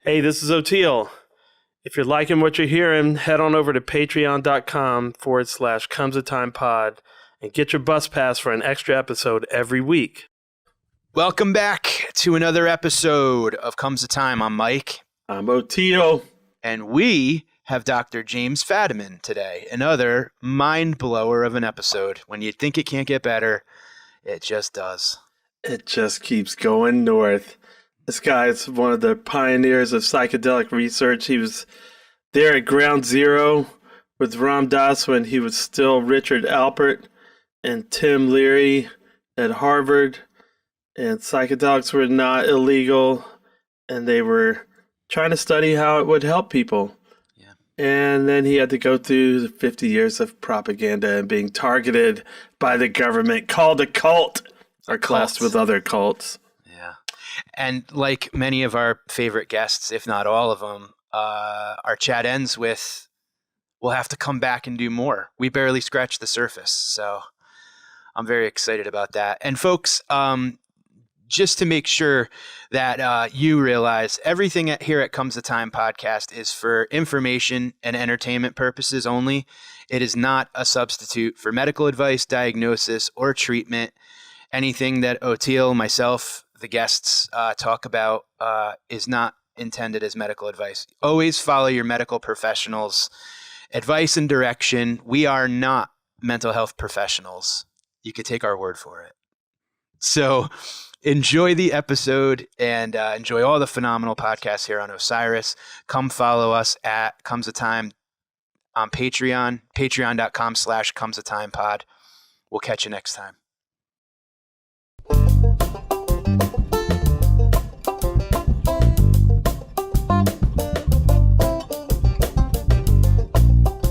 Hey, this is Oteil. If you're liking what you're hearing, head on over to patreon.com/comesatimepod and get your bus pass for an extra episode every week. Welcome back to another episode of Comes a Time. I'm Mike. I'm Oteil. And we have Dr. James Fadiman today. Another mind blower of an episode. When you think it can't get better, it just does. It just keeps going north. This guy is one of the pioneers of psychedelic research. He was there at ground zero with Ram Dass when he was still Richard Alpert and Tim Leary at Harvard. And psychedelics were not illegal, and they were trying to study how it would help people. Yeah. And then he had to go through 50 years of propaganda and being targeted by the government, called a cult, or classed with other cults. Yeah. And like many of our favorite guests, if not all of them, our chat ends with, we'll have to come back and do more. We barely scratched the surface. So I'm very excited about that. And folks, just to make sure that you realize everything here at Comes the Time podcast is for information and entertainment purposes only. It is not a substitute for medical advice, diagnosis, or treatment. Anything that Oteil, myself, the guests talk about is not intended as medical advice. Always follow your medical professionals' advice and direction. We are not mental health professionals. You could take our word for it. So enjoy the episode and enjoy all the phenomenal podcasts here on Osiris. Come follow us at Comes a Time on Patreon, patreon.com/comesatimepod. We'll catch you next time.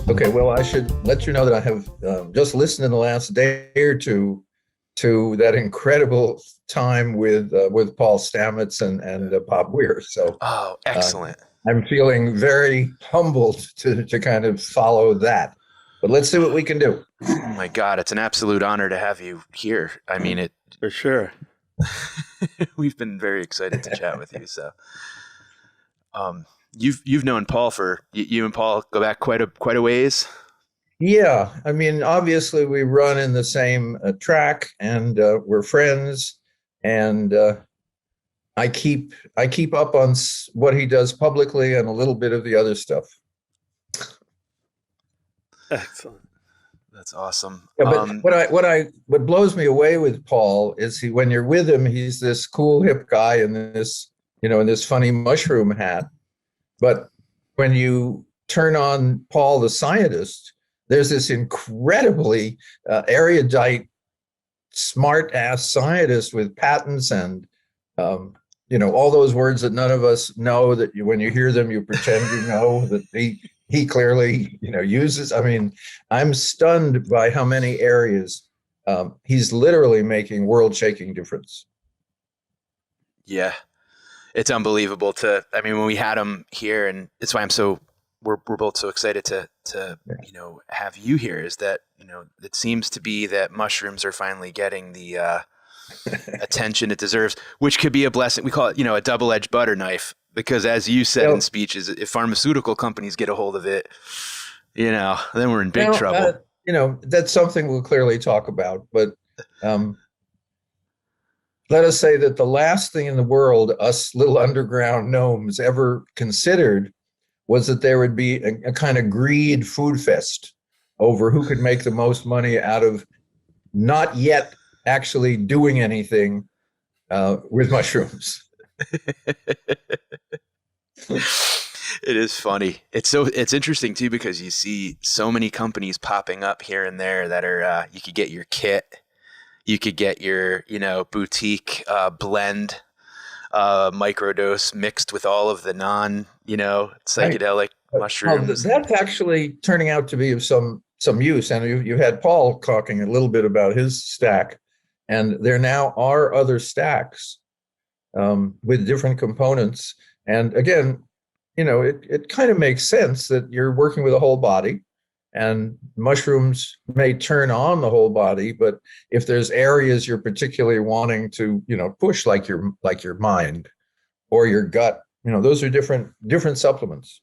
Okay, well, I should let you know that I have just listened in the last day or two to that incredible time with Paul Stamets and Bob Weir. So, excellent. I'm feeling very humbled to kind of follow that. But let's see what we can do. Oh my God, it's an absolute honor to have you here. I mean it for sure. We've been very excited to chat with you. So, you've known Paul you and Paul go back quite a ways. Yeah, I mean, obviously we run in the same track, and we're friends. And I keep up on what he does publicly and a little bit of the other stuff. Excellent. That's awesome. Yeah, but what blows me away with Paul is when you're with him, he's this cool hip guy in this funny mushroom hat. But when you turn on Paul the scientist, there's this incredibly erudite, smart-ass scientist with patents and all those words that none of us know, that when you hear them, you pretend you know, that he clearly uses. I mean, I'm stunned by how many areas he's literally making world-shaking difference. Yeah, it's unbelievable when we had him here, and it's why we're both so excited to have you here, is that it seems to be that mushrooms are finally getting the attention it deserves, which could be a blessing. We call it a double-edged butter knife, because as you said in speeches, if pharmaceutical companies get a hold of it, then we're in big trouble. That's something we'll clearly talk about, but let us say that the last thing in the world us little underground gnomes ever considered was that there would be a kind of greed food fest over who could make the most money out of not yet actually doing anything with mushrooms. It is funny. It's interesting too, because you see so many companies popping up here and there that are you could get your kit, you could get your boutique blend microdose mixed with all of the non psychedelic mushrooms. That's actually turning out to be of some use. And you had Paul talking a little bit about his stack, and there now are other stacks with different components. And again, it kind of makes sense that you're working with a whole body, and mushrooms may turn on the whole body, but if there's areas you're particularly wanting to, push, like your mind or your gut those are different supplements.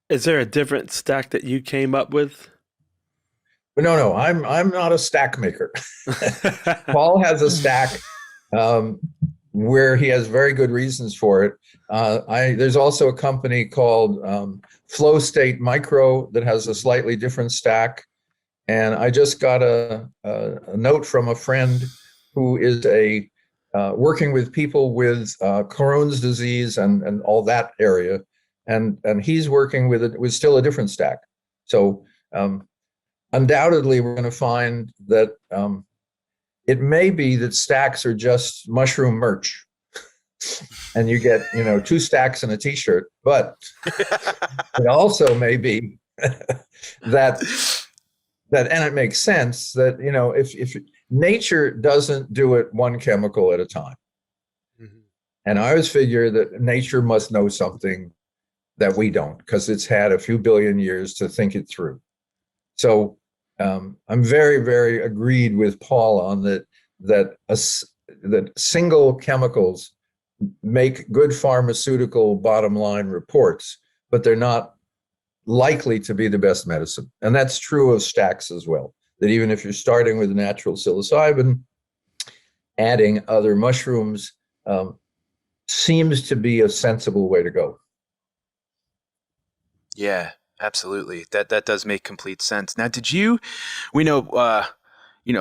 Is there a different stack that you came up with? But no, I'm not a stack maker. Paul has a stack where he has very good reasons for it. There's also a company called Flow State Micro that has a slightly different stack. And I just got a note from a friend who is working with people with Crohn's disease and all that area, and he's working with still a different stack. So undoubtedly, we're going to find that it may be that stacks are just mushroom merch, and you get 2 stacks and a T-shirt. But it also may be that, and it makes sense that if nature doesn't do it one chemical at a time, and I always figure that nature must know something that we don't, because it's had a few billion years to think it through. So I'm very, very agreed with Paul on that single chemicals make good pharmaceutical bottom line reports, but they're not likely to be the best medicine. And that's true of stacks as well, that even if you're starting with natural psilocybin, adding other mushrooms seems to be a sensible way to go. Yeah, absolutely. That does make complete sense. Now, we know,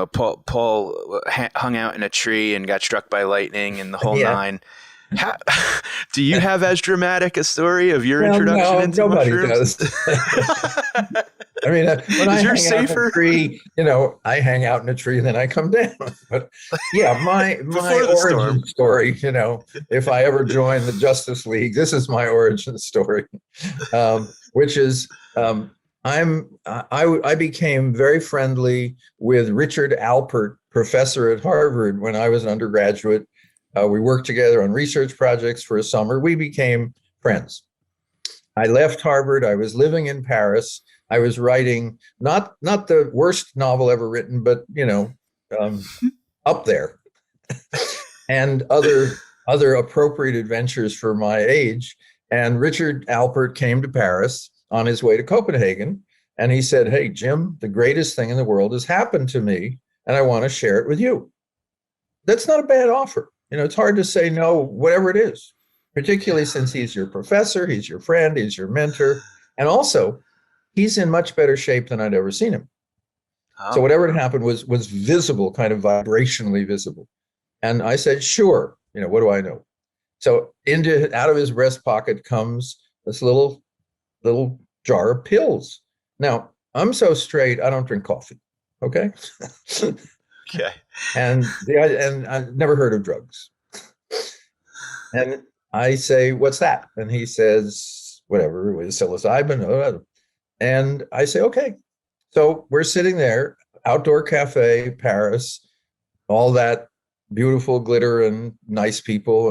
Paul hung out in a tree and got struck by lightning and the whole nine. Do you have as dramatic a story of your introduction into mushrooms? Does. I mean, when I hang out in a tree, I hang out in a tree and then I come down. But yeah, my origin story, if I ever join the Justice League, this is my origin story, which is I became very friendly with Richard Alpert, professor at Harvard, when I was an undergraduate. We worked together on research projects for a summer. We became friends. I left Harvard. I was living in Paris. I was writing not the worst novel ever written, but up there, and other appropriate adventures for my age. And Richard Alpert came to Paris on his way to Copenhagen, and he said, "Hey, Jim, the greatest thing in the world has happened to me, and I want to share it with you." That's not a bad offer. It's hard to say no, whatever it is, particularly since he's your professor, he's your friend, he's your mentor, and also he's in much better shape than I'd ever seen him. So whatever had happened was visible, kind of vibrationally visible. And I said, sure, what do I know? So out of his breast pocket comes this little jar of pills. Now, I'm so straight, I don't drink coffee, okay? Okay. And I've never heard of drugs. And I say, what's that? And he says, whatever, it was psilocybin. And I say, okay. So we're sitting there, outdoor cafe, Paris, all that beautiful glitter and nice people.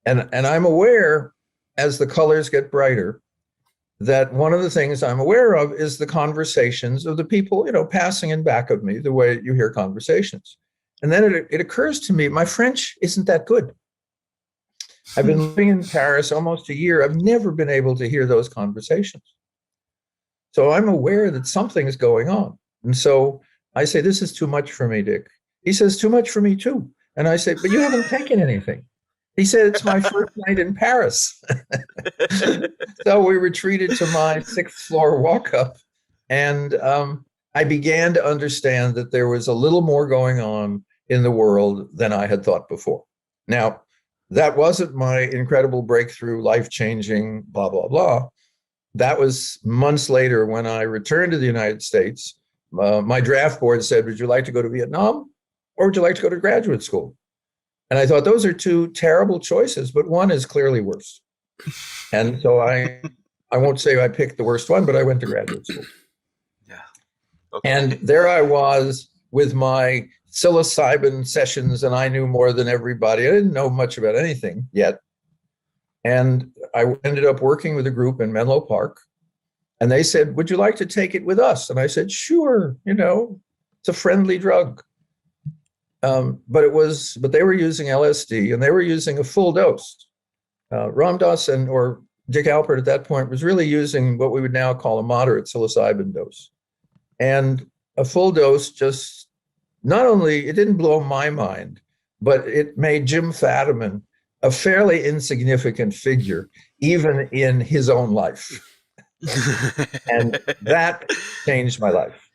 And I'm aware, as the colors get brighter, that one of the things I'm aware of is the conversations of the people, passing in back of me, the way you hear conversations. And then it occurs to me, my French isn't that good. I've been living in Paris almost a year. I've never been able to hear those conversations. So I'm aware that something's going on. And so I say, this is too much for me, Dick. He says, too much for me too. And I say, but you haven't taken anything. He said, it's my first night in Paris. So we retreated to my 6th floor walk-up, and I began to understand that there was a little more going on in the world than I had thought before. Now, that wasn't my incredible breakthrough, life-changing, blah, blah, blah. That was months later when I returned to the United States. My draft board said, would you like to go to Vietnam or would you like to go to graduate school? And I thought, those are 2 terrible choices, but one is clearly worse. And so I won't say I picked the worst one, but I went to graduate school. Yeah. Okay. And there I was with my psilocybin sessions, and I knew more than everybody. I didn't know much about anything yet. And I ended up working with a group in Menlo Park, and they said, would you like to take it with us? And I said, sure, it's a friendly drug. But they were using LSD, and they were using a full dose. Ram Dass or Dick Alpert at that point was really using what we would now call a moderate psilocybin dose. And a full dose just not only, it didn't blow my mind, but it made Jim Fadiman a fairly insignificant figure, even in his own life. And that changed my life.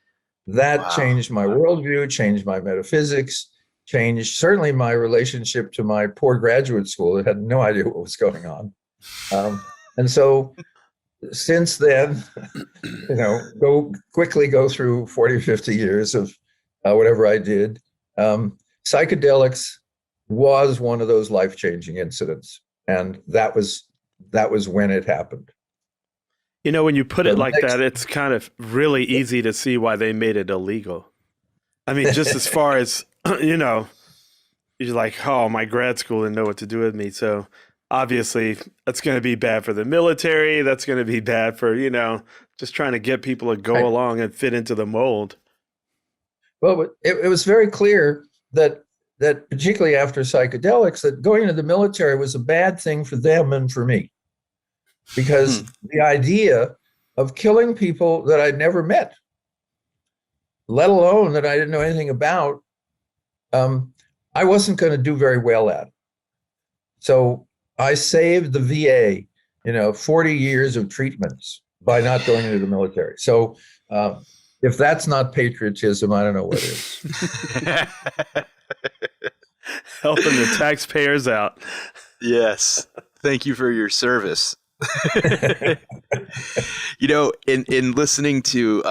That changed my worldview, changed my metaphysics, changed certainly my relationship to my poor graduate school that had no idea what was going on. And so since then, go through 40, 50 years of whatever I did. Psychedelics was one of those life-changing incidents. And that was when it happened. When you put it like that, it's kind of really easy to see why they made it illegal. I mean, just as far as, you're like, oh, my grad school didn't know what to do with me. So obviously that's going to be bad for the military. That's going to be bad for, just trying to get people to go along and fit into the mold. Well, it was very clear that particularly after psychedelics, that going into the military was a bad thing for them and for me. Because the idea of killing people that I'd never met, let alone that I didn't know anything about, I wasn't going to do very well at. So I saved the VA, 40 years of treatments by not going into the military. So if that's not patriotism, I don't know what is. Helping the taxpayers out. Yes. Thank you for your service. In listening to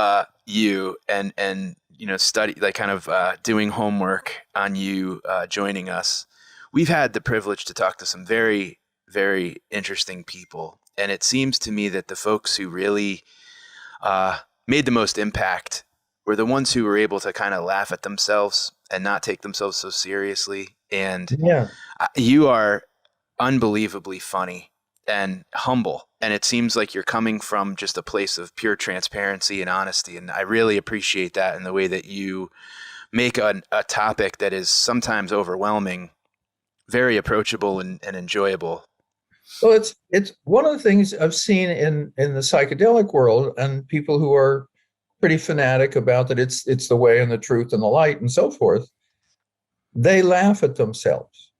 you and study, like kind of doing homework on you joining us, we've had the privilege to talk to some very, very interesting people, and it seems to me that the folks who really made the most impact were the ones who were able to kind of laugh at themselves and not take themselves so seriously. And you are unbelievably funny and humble. And it seems like you're coming from just a place of pure transparency and honesty. And I really appreciate that in the way that you make a topic that is sometimes overwhelming, very approachable and enjoyable. Well, it's one of the things I've seen in the psychedelic world, and people who are pretty fanatic about that it's the way and the truth and the light and so forth. They laugh at themselves.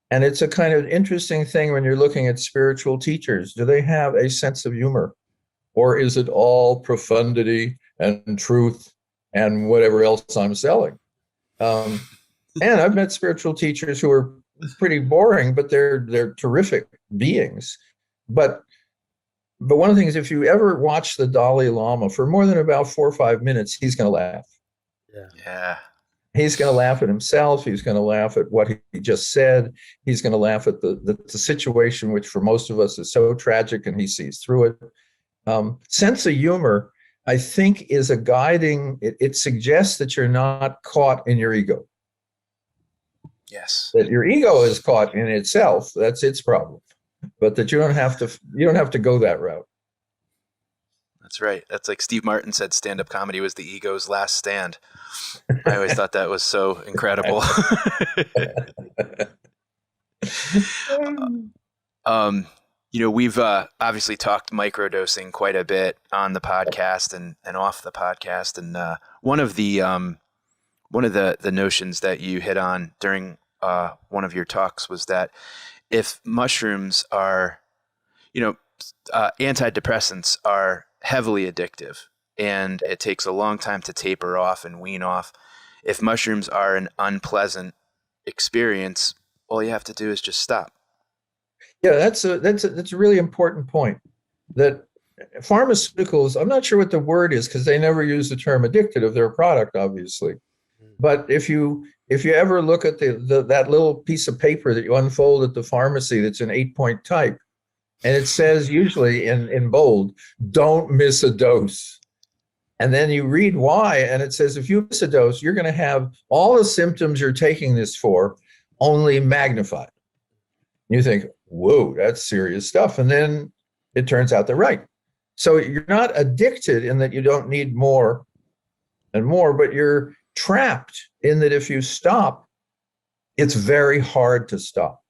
And it's a kind of interesting thing when you're looking at spiritual teachers. Do they have a sense of humor? Or is it all profundity and truth and whatever else I'm selling? And I've met spiritual teachers who are pretty boring, but they're terrific beings. But one of the things, if you ever watch the Dalai Lama for more than about 4 or 5 minutes, he's going to laugh. Yeah. He's going to laugh at himself. He's going to laugh at what he just said. He's going to laugh at the situation, which for most of us is so tragic, and he sees through it. Sense of humor, I think, is a guiding, it suggests that you're not caught in your ego. Yes. That your ego is caught in itself. That's its problem. But that you don't have to go that route. That's right. That's like Steve Martin said, stand-up comedy was the ego's last stand. I always thought that was so incredible. We've obviously talked microdosing quite a bit on the podcast and off the podcast. And one of the notions that you hit on during one of your talks was that if mushrooms are, antidepressants are heavily addictive, and it takes a long time to taper off and wean off. If mushrooms are an unpleasant experience, all you have to do is just stop. Yeah, that's a really important point. That pharmaceuticals, I'm not sure what the word is because they never use the term addictive. They're a product, obviously. But if you ever look at that little piece of paper that you unfold at the pharmacy that's an 8-point type, and it says usually in bold, "Don't miss a dose." And then you read why, and it says, if you miss a dose, you're going to have all the symptoms you're taking this for only magnified. You think, whoa, that's serious stuff. And then it turns out they're right. So you're not addicted in that you don't need more and more, but you're trapped in that if you stop, it's very hard to stop.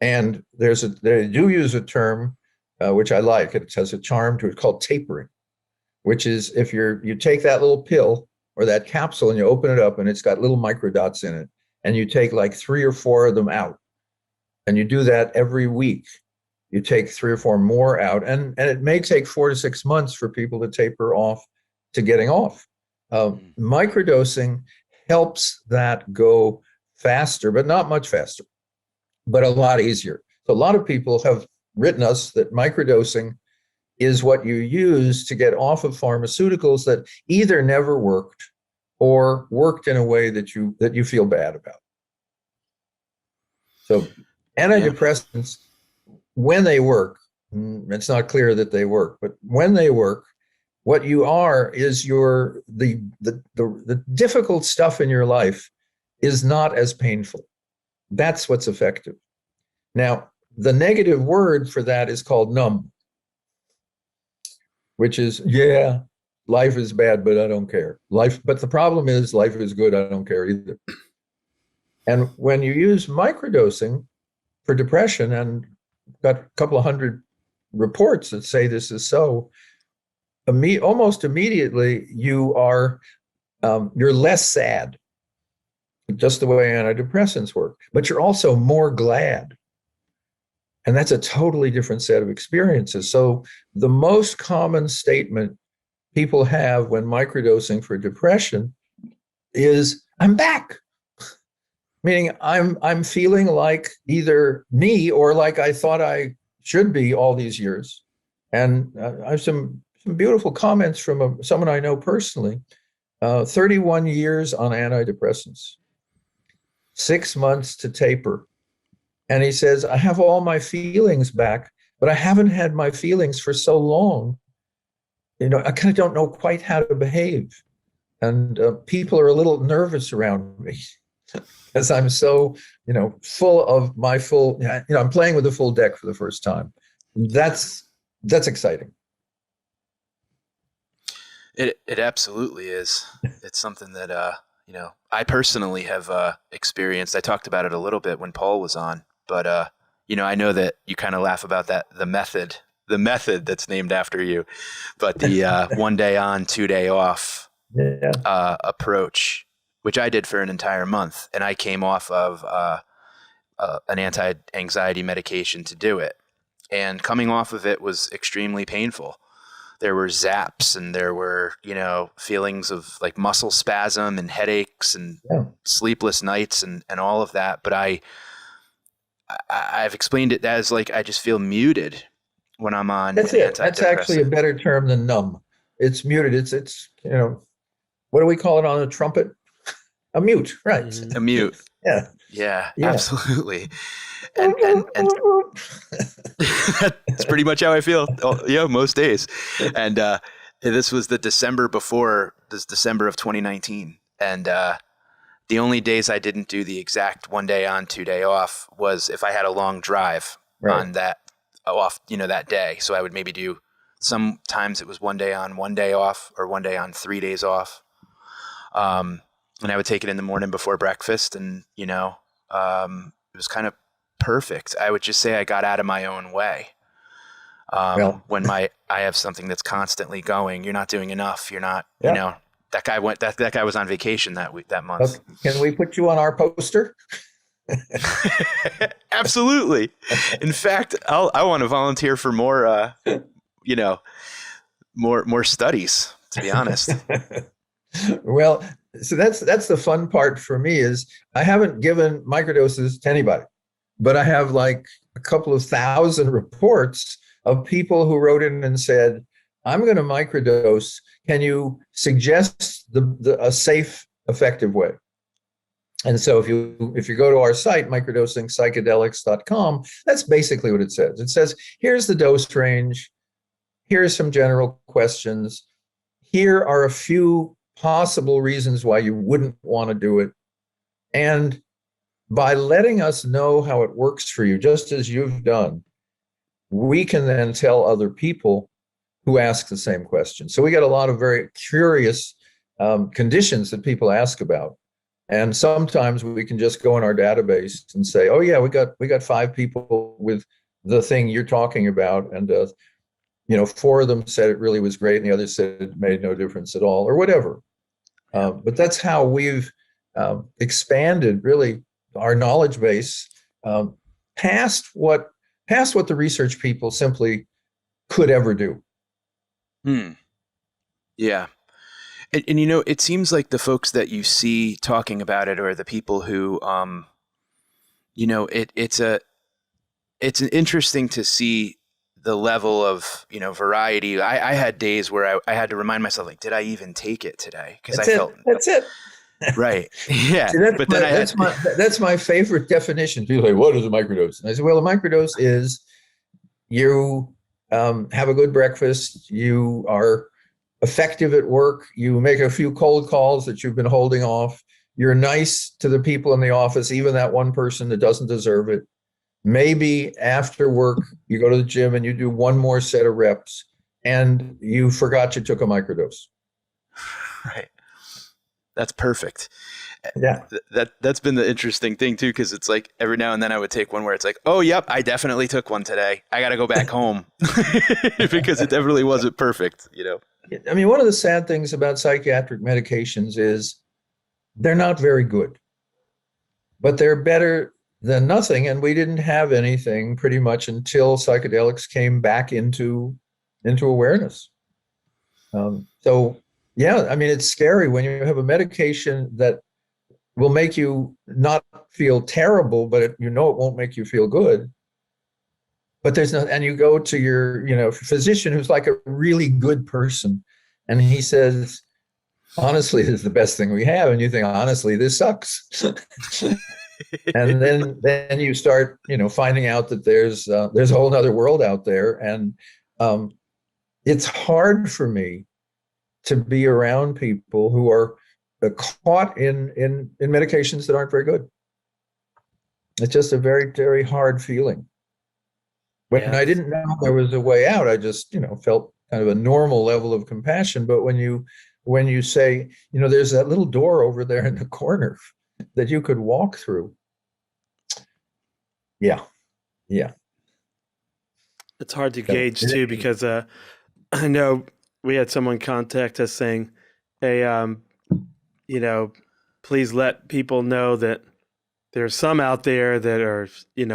And they do use a term, which I like. It has a charm to it called tapering, which is if you take that little pill or that capsule and you open it up and it's got little microdots in it, and you take like 3 or 4 of them out, and you do that every week. You take 3 or 4 more out, and it may take 4 to 6 months for people to taper off to getting off. Microdosing helps that go faster, but not much faster, but a lot easier. So a lot of people have written us that microdosing is what you use to get off of pharmaceuticals that either never worked or worked in a way that you feel bad about. So antidepressants, when they work, it's not clear that they work, but when they work, what you are is the difficult stuff in your life is not as painful. That's what's effective. Now, the negative word for that is called numb, which is, yeah, life is bad, but I don't care. But the problem is life is good, I don't care either. And when you use microdosing for depression, and got a couple of hundred reports that say this is so, almost immediately you're less sad, just the way antidepressants work, but you're also more glad. And that's a totally different set of experiences. So the most common statement people have when microdosing for depression is, I'm back. Meaning I'm feeling like either me or like I thought I should be all these years. And I have some beautiful comments from someone I know personally, 31 years on antidepressants, 6 months to taper. And he says, I have all my feelings back, but I haven't had my feelings for so long. I kind of don't know quite how to behave. And people are a little nervous around me because I'm so, full of my full, I'm playing with a full deck for the first time. That's exciting. It absolutely is. It's something that, I personally have experienced. I talked about it a little bit when Paul was on, but, I know that you kind of laugh about that, the method that's named after you, but the 1 day on, 2 day off approach, which I did for an entire month. And I came off of an anti-anxiety medication to do it. And coming off of it was extremely painful. There were zaps and there were, feelings of like muscle spasm and headaches and sleepless nights and all of that. But I've explained it as like, I just feel muted when I'm on. That's it. That's actually a better term than numb. It's muted. It's what do we call it on a trumpet? A mute, right? A mute. Yeah, absolutely. And that's pretty much how I feel. Most days. And this was the December before this December of 2019. And the only days I didn't do the exact 1 day on, 2 day off was if I had a long drive on that off, that day. So I would maybe do, sometimes it was 1 day on, 1 day off, or 1 day on, 3 days off. And I would take it in the morning before breakfast, and it was kind of perfect. I would just say I got out of my own way. When I have something that's constantly going, you're not doing enough. You're not, that guy was on vacation that month. Can we put you on our poster? Absolutely. In fact, I want to volunteer for more, more studies, to be honest. Well, so that's the fun part for me is I haven't given microdoses to anybody, but I have like a couple of thousand reports of people who wrote in and said, I'm going to microdose. Can you suggest a safe, effective way? And so if you go to our site, microdosingpsychedelics.com, that's basically what it says. It says, here's the dose range. Here's some general questions. Here are a few possible reasons why you wouldn't want to do it. And by letting us know how it works for you, just as you've done, we can then tell other people who ask the same question. So we get a lot of very curious conditions that people ask about. And sometimes we can just go in our database and say, oh yeah, we got 5 people with the thing you're talking about, and 4 of them said it really was great, and the others said it made no difference at all, or whatever. But that's how we've expanded really our knowledge base past what the research people simply could ever do. Yeah. And it seems like the folks that you see talking about it are the people who, it's an interesting to see the level of, variety. I had days where I had to remind myself, like, did I even take it today? Because I felt that's it. right. Yeah. See, but then that's my favorite definition. People say, what is a microdose? And I say, well, a microdose is you have a good breakfast, you are effective at work, you make a few cold calls that you've been holding off, you're nice to the people in the office, even that one person that doesn't deserve it. Maybe after work, you go to the gym and you do one more set of reps and you forgot you took a microdose. Right. That's perfect. Yeah. That's been the interesting thing too, because it's like every now and then I would take one where it's like, oh, yep, I definitely took one today. I got to go back home because it definitely wasn't perfect, I mean, one of the sad things about psychiatric medications is they're not very good, but they're better than nothing. And we didn't have anything pretty much until psychedelics came back into awareness. So, yeah, I mean, it's scary when you have a medication that will make you not feel terrible, but it won't make you feel good. But there's no, and you go to your, physician who's like a really good person, and he says, honestly, this is the best thing we have. And you think, honestly, this sucks. And then you start, finding out that there's a whole other world out there. And it's hard for me to be around people who are caught in medications that aren't very good. It's just a very, very hard feeling. When I didn't know there was a way out, I just, felt kind of a normal level of compassion. But when you say, there's that little door over there in the corner that you could walk through. Yeah. It's hard to gauge too, because I know we had someone contact us saying, hey, please let people know that there's some out there that are,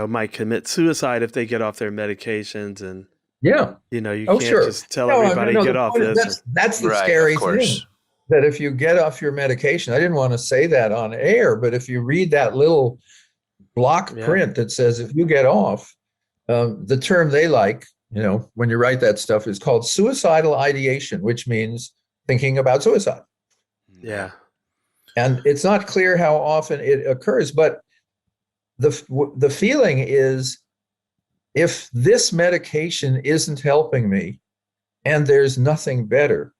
might commit suicide if they get off their medications. And, yeah, you can't just tell everybody get off this. That's the scary thing. That if you get off your medication, I didn't want to say that on air, but if you read that little block print that says, if you get off, the term they like, when you write that stuff, is called suicidal ideation, which means thinking about suicide. Yeah. And it's not clear how often it occurs, but the feeling is, if this medication isn't helping me and there's nothing better,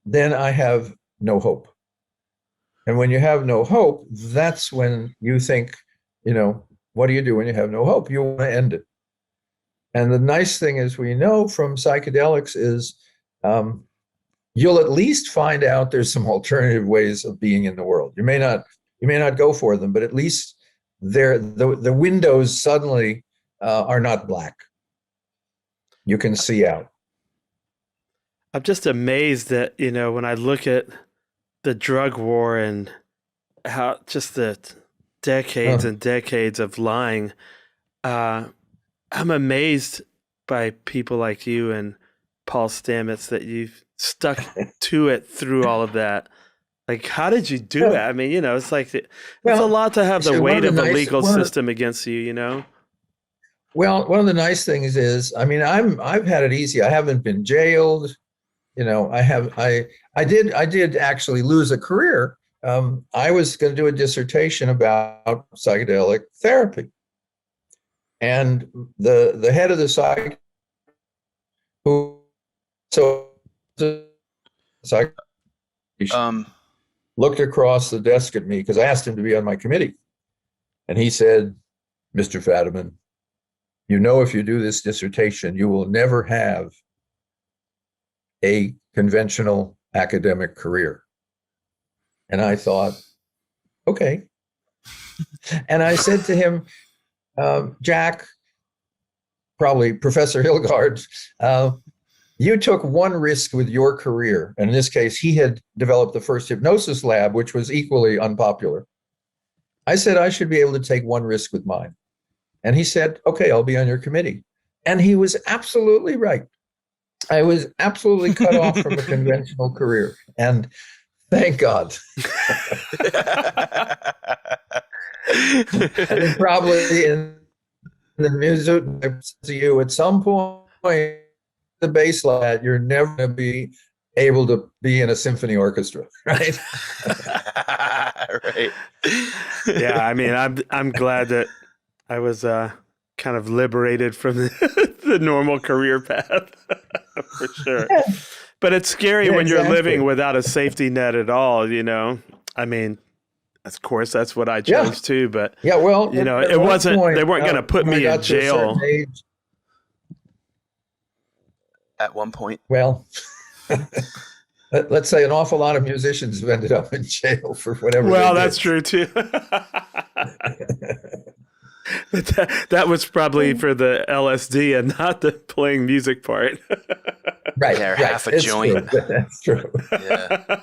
then I have no hope. And when you have no hope, that's when you think, what do you do when you have no hope? You want to end it. And the nice thing is, we know from psychedelics is you'll at least find out there's some alternative ways of being in the world. You may not go for them, but at least the windows suddenly are not black. You can see out. I'm just amazed that, when I look at the drug war and how just the decades and decades of lying, I'm amazed by people like you and Paul Stamets that you've stuck to it through all of that. Like, how did you do it? I mean, it's like, it's a lot to have the weight of a legal system against you, Well, one of the nice things is, I mean, I've had it easy. I haven't been jailed. I did actually lose a career. I was going to do a dissertation about psychedelic therapy, and the head of the psych looked across the desk at me, because I asked him to be on my committee, and he said, "Mr. Fadiman, if you do this dissertation, you will never have a conventional academic career." And I thought, okay. And I said to him, Jack, probably Professor Hilgard, you took one risk with your career. And in this case, he had developed the first hypnosis lab, which was equally unpopular. I said I should be able to take one risk with mine. And he said, okay, I'll be on your committee. And he was absolutely right. I was absolutely cut off from a conventional career. And thank God. And probably in the music to you at some point, the bass line, you're never going to be able to be in a symphony orchestra, right? Right. Yeah, I mean, I'm glad that I was kind of liberated from the normal career path for sure. Yeah. But it's scary Yeah, when you're exactly. living without a safety net at all, you know. I mean, of course, that's what I Yeah. chose too, but Yeah, well, you know, at it one wasn't. point, They weren't going to put when I me got in to a jail. certain age, At one point. well, let's say an awful lot of musicians have ended up in jail for whatever. Well, they that's did. true too. But that was probably for the LSD and not the playing music part. Right. Yeah, or right. half a It's joint. true. That's true. Yeah.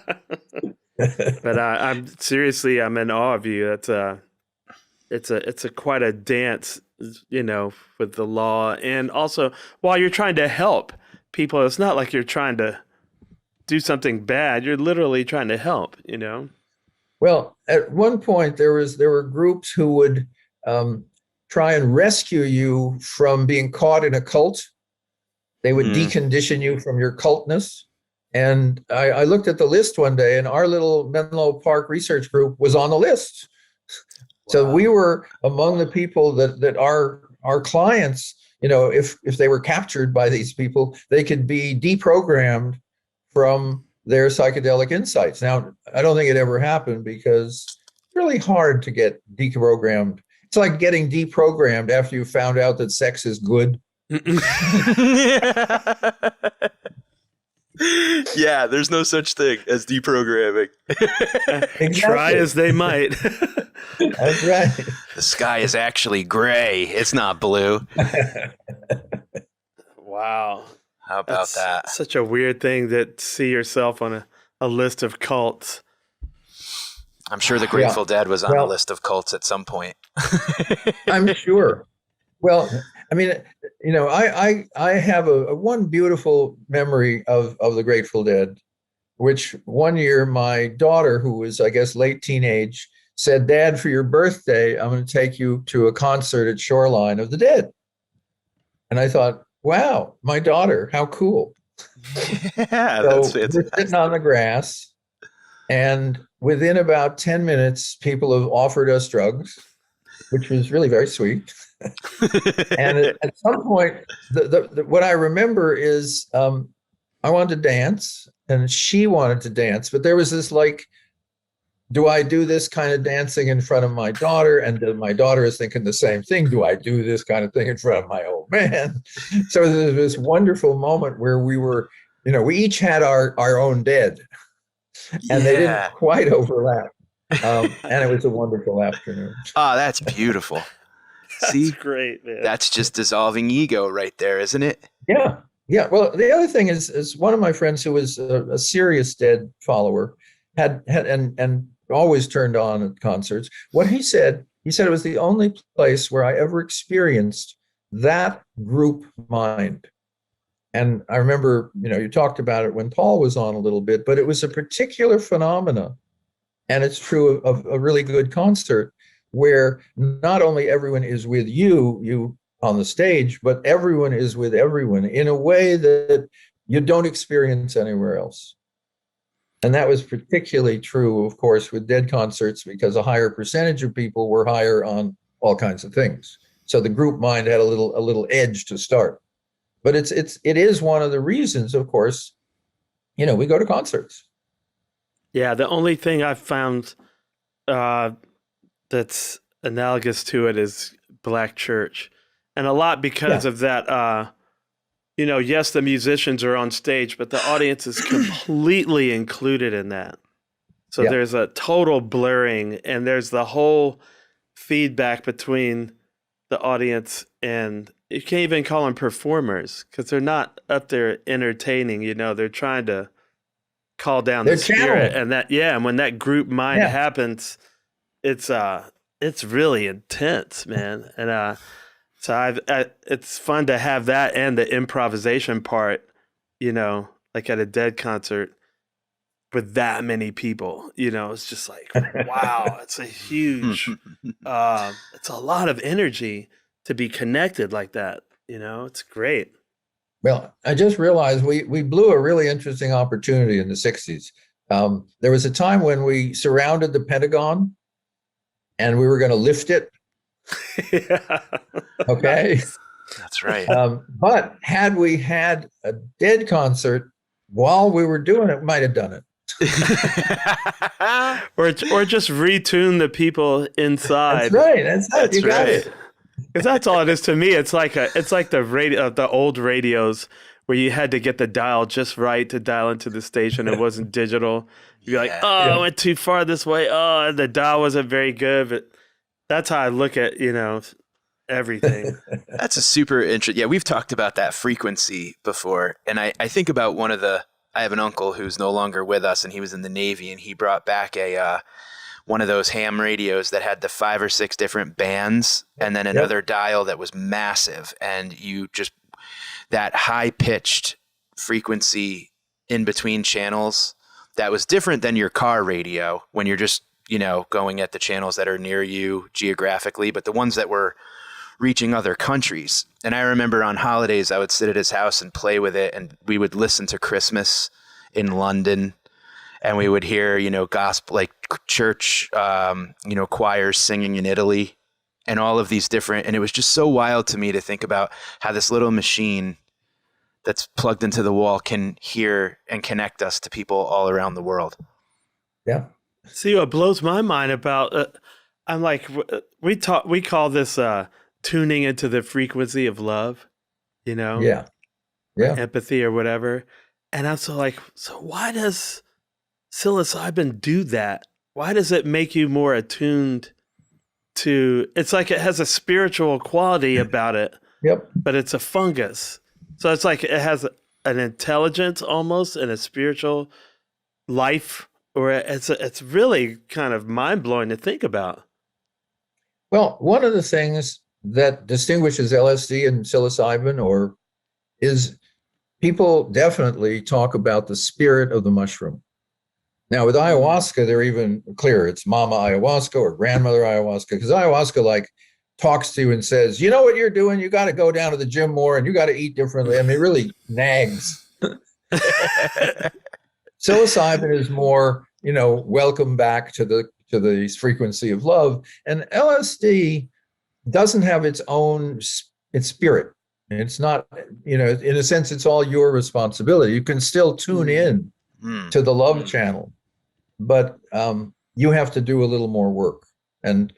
But I'm seriously, I'm in awe of you. It's a quite a dance, you know, with the law, and also while you're trying to help people, it's not like you're trying to do something bad. You're literally trying to help, you know. Well, at one point there were groups who would try and rescue you from being caught in a cult. They would decondition you from your cultness. And I looked at the list one day, and our little Menlo Park research group was on the list. So we were among the people that our clients, you know, if they were captured by these people, they could be deprogrammed from their psychedelic insights. Now, I don't think it ever happened because it's really hard to get deprogrammed. It's like getting deprogrammed after you found out that sex is good. Yeah, there's no such thing as deprogramming. Try as they might. That's right. The sky is actually gray. It's not blue. Wow. How about that? Such a weird thing that see yourself on a list of cults. I'm sure the Grateful Dead was on a Well- list of cults at some point. I'm sure. Well, I mean, you know, I have a one beautiful memory of the Grateful Dead, which one year my daughter, who was, I guess, late teenage, said, "Dad, for your birthday, I'm going to take you to a concert at Shoreline of the Dead." And I thought, wow, my daughter, how cool. Yeah, So that's we're fantastic. sitting on the grass, and within about 10 minutes, people have offered us drugs, which was really very sweet. And at some point, what I remember is I wanted to dance, and she wanted to dance, but there was this like, do I do this kind of dancing in front of my daughter? And my daughter is thinking the same thing. Do I do this kind of thing in front of my old man? So there's this wonderful moment where we were, you know, we each had our own dead, and they didn't quite overlap. And it was a wonderful afternoon. Oh, that's beautiful. See, That's great, man. that's just dissolving ego right there, isn't it? Yeah. Yeah. Well, the other thing is one of my friends who was a serious Dead follower had and always turned on at concerts. What he said it was the only place where I ever experienced that group mind. And I remember, you know, you talked about it when Paul was on a little bit, but it was a particular phenomena. And it's true of a really good concert where not only everyone is with you on the stage, but everyone is with everyone in a way that you don't experience anywhere else. And that was particularly true, of course, with Dead concerts, because a higher percentage of people were higher on all kinds of things. So the group mind had a little edge to start. But it is one of the reasons, of course, you know, we go to concerts. Yeah, the only thing I've found that's analogous to it is Black Church. And a lot because of that, you know, yes, the musicians are on stage, but the audience is completely included in that. So there's a total blurring, and there's the whole feedback between the audience, and you can't even call them performers because they're not up there entertaining. They're trying to call down the spirit, and and when that group mind happens, it's really intense, man. And so it's fun to have that and the improvisation part, like at a Dead concert with that many people. It's just like, wow, it's a huge, it's a lot of energy to be connected like that. It's great. Well, I just realized we blew a really interesting opportunity in the 60s. There was a time when we surrounded the Pentagon and we were going to lift it. Yeah. Okay. That's right. But had we had a Dead concert while we were doing it, we might have done it. or just retune the people inside. That's right. That's you right. Got it. Because that's all it is to me. It's like the radio, the old radios where you had to get the dial just right to dial into the station. It wasn't digital. You'd be like, I went too far this way. Oh, the dial wasn't very good. But that's how I look at everything. That's a super interesting. Yeah, we've talked about that frequency before, and I think about I have an uncle who's no longer with us, and he was in the Navy, and he brought back one of those ham radios that had the 5 or 6 different bands, and then another dial that was massive, and that high pitched frequency in between channels that was different than your car radio when you're just going at the channels that are near you geographically, but the ones that were reaching other countries. And I remember on holidays, I would sit at his house and play with it, and we would listen to Christmas in London, and we would hear, gospel, like church, choirs singing in Italy, and all of these different, and it was just so wild to me to think about how this little machine that's plugged into the wall can hear and connect us to people all around the world. Yeah. See, what blows my mind about, I'm like, we call this, tuning into the frequency of love, empathy or whatever. And I'm so why does psilocybin do that? Why does it make you more attuned to, it's like it has a spiritual quality about it, but it's a fungus. So it's like it has an intelligence almost and a spiritual life, or it's really kind of mind blowing to think about. Well, one of the things that distinguishes LSD and psilocybin is people definitely talk about the spirit of the mushroom. Now, with ayahuasca, they're even clearer. It's mama ayahuasca or grandmother ayahuasca, because ayahuasca talks to you and says, you know what you're doing? You got to go down to the gym more and you got to eat differently. I mean, it really nags. Psilocybin is more, welcome back to the frequency of love. And LSD doesn't have its spirit. It's not, in a sense, it's all your responsibility. You can still tune in to the love channel, but you have to do a little more work. And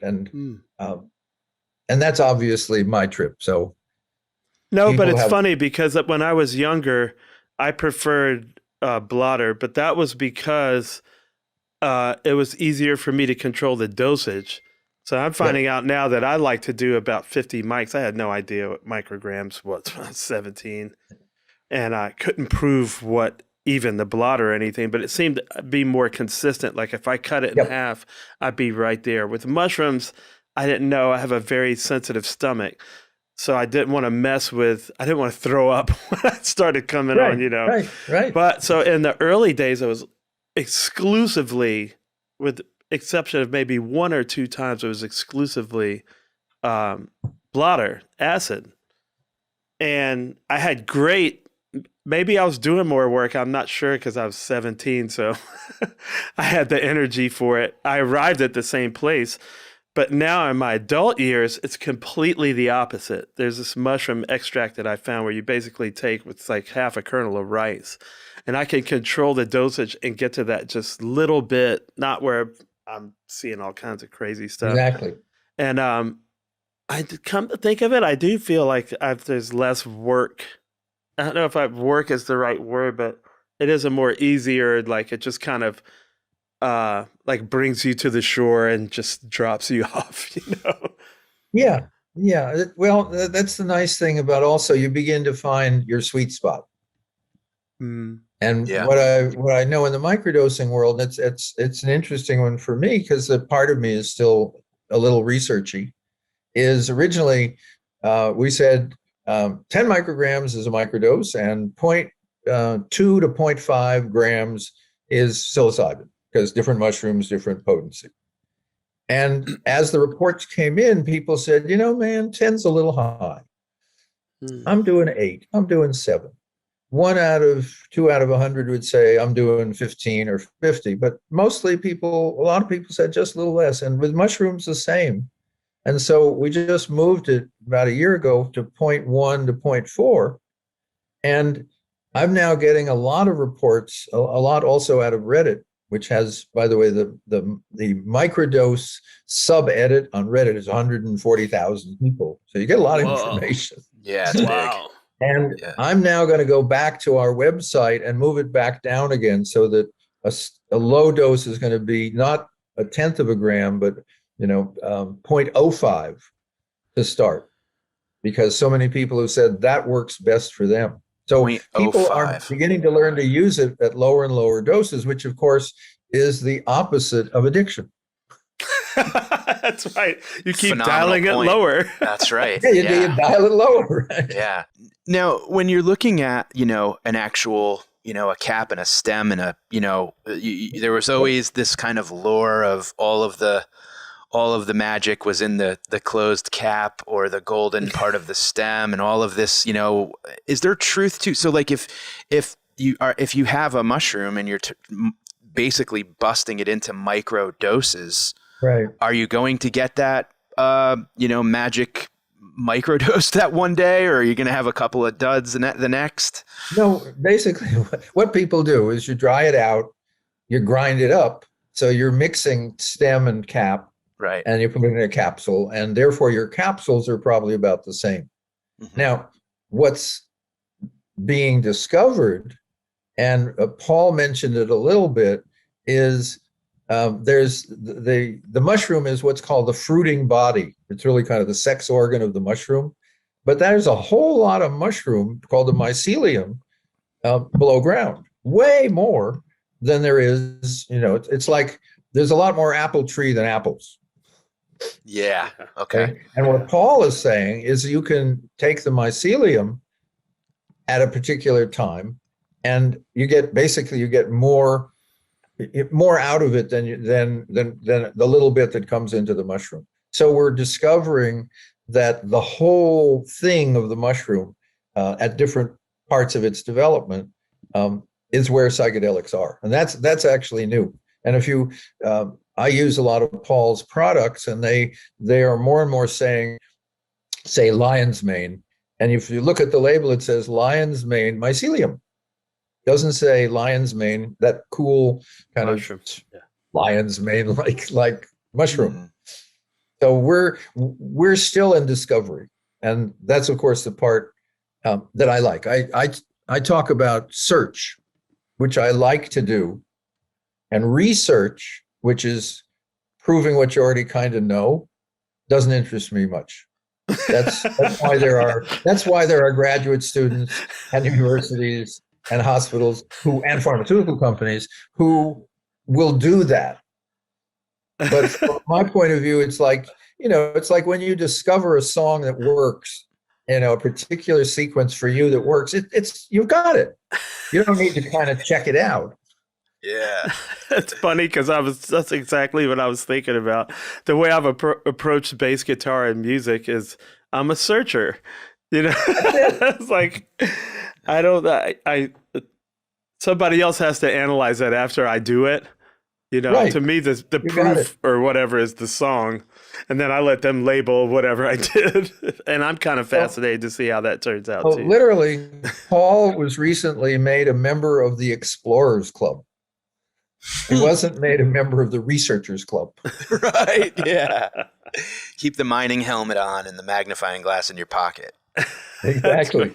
that's obviously my trip. So no, but it's funny because when I was younger, I preferred blotter, but that was because it was easier for me to control the dosage. So I'm finding out now that I like to do about 50 mics. I had no idea what micrograms was when I was 17. And I couldn't prove what even the blotter or anything, but it seemed to be more consistent. Like if I cut it in half, I'd be right there. With mushrooms, I didn't know. I have a very sensitive stomach. So I didn't want to I didn't want to throw up when I started coming on, Right. But so in the early days, I was exclusively, with exception of maybe 1 or 2 times, it was exclusively blotter, acid. And I had maybe I was doing more work. I'm not sure because I was 17. So I had the energy for it. I arrived at the same place. But now in my adult years, it's completely the opposite. There's this mushroom extract that I found where you basically take with like half a kernel of rice. And I can control the dosage and get to that just little bit, not where I'm seeing all kinds of crazy stuff. Exactly. And I come to think of it, I do feel like there's less work. I don't know if work is the right word, but it is a more easier, like it just kind of like brings you to the shore and just drops you off, you know? Yeah. Yeah. Well, that's the nice thing about also you begin to find your sweet spot. Mm. And Yeah. what I know in the microdosing world, it's an interesting one for me because a part of me is still a little researchy. Is originally we said 10 micrograms is a microdose and 0.2 to 0.5 grams is psilocybin because different mushrooms, different potency. And as the reports came in, people said, man, 10's a little high. I'm doing 8. I'm doing 7. 2 out of 100 would say I'm doing 15 or 50, but mostly a lot of people said just a little less. And with mushrooms, the same. And so we just moved it about a year ago to 0.1 to 0.4. And I'm now getting a lot of reports, a lot also out of Reddit, which has, by the way, the microdose subedit on Reddit is 140,000 people. So you get a lot of information. Yeah, it's Wow. And Yeah. I'm now going to go back to our website and move it back down again so that a low dose is going to be not a tenth of a gram, but 0.05 to start, because so many people have said that works best for them. So people are 0.05. beginning to learn to use it at lower and lower doses, which of course is the opposite of addiction. That's right. You keep Phenomenal dialing point. it lower. That's right. Yeah, you dial it lower. Right? Yeah. Now, when you're looking at, an actual, a cap and a stem and there was always this kind of lore of all of the magic was in the closed cap or the golden part of the stem and all of this, is there truth to, so like if you have a mushroom and you're basically busting it into micro doses, Right. are you going to get that, magic microdose that one day, or are you going to have a couple of duds the next? No, basically what people do is you dry it out, you grind it up. So you're mixing stem and cap, Right. and you put it in a capsule, and therefore your capsules are probably about the same. Mm-hmm. Now, what's being discovered, and Paul mentioned it a little bit, is there's the mushroom is what's called the fruiting body. It's really kind of the sex organ of the mushroom, but there's a whole lot of mushroom called the mycelium below ground, way more than there is. It's like there's a lot more apple tree than apples. Yeah. Okay. And what Paul is saying is you can take the mycelium at a particular time, and you get more out of it than the little bit that comes into the mushroom. So we're discovering that the whole thing of the mushroom at different parts of its development is where psychedelics are, and that's actually new. And if you, I use a lot of Paul's products, and they are more and more say lion's mane, and if you look at the label, it says lion's mane mycelium. Doesn't say lion's mane, that cool kind Mushroom. of lion's mane like mushroom. Mm-hmm. So we're still in discovery, and that's of course the part that I like. I talk about search, which I like to do, and research, which is proving what you already kind of know, doesn't interest me much. That's why there are graduate students and universities and hospitals and pharmaceutical companies who will do that. But from my point of view, it's like when you discover a song that works, a particular sequence for you that works, it's you've got it. You don't need to kind of check it out. Yeah. It's funny because that's exactly what I was thinking about. The way I've approached bass guitar and music is I'm a searcher. It's like I somebody else has to analyze that after I do it. Right. To me, the proof or whatever is the song, and then I let them label whatever I did. And I'm kind of fascinated to see how that turns out too. Literally, Paul was recently made a member of the Explorers Club. He wasn't made a member of the Researchers Club. Right. Yeah. Keep the mining helmet on and the magnifying glass in your pocket. Exactly.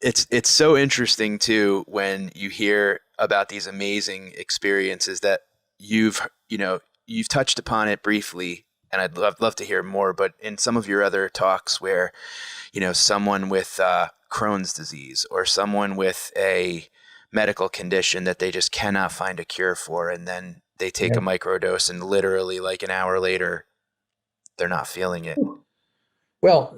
it's so interesting too when you hear about these amazing experiences that you've touched upon it briefly, and I'd love to hear more. But in some of your other talks, where someone with Crohn's disease or someone with a medical condition that they just cannot find a cure for, and then they take a microdose, and literally like an hour later, they're not feeling it. Well,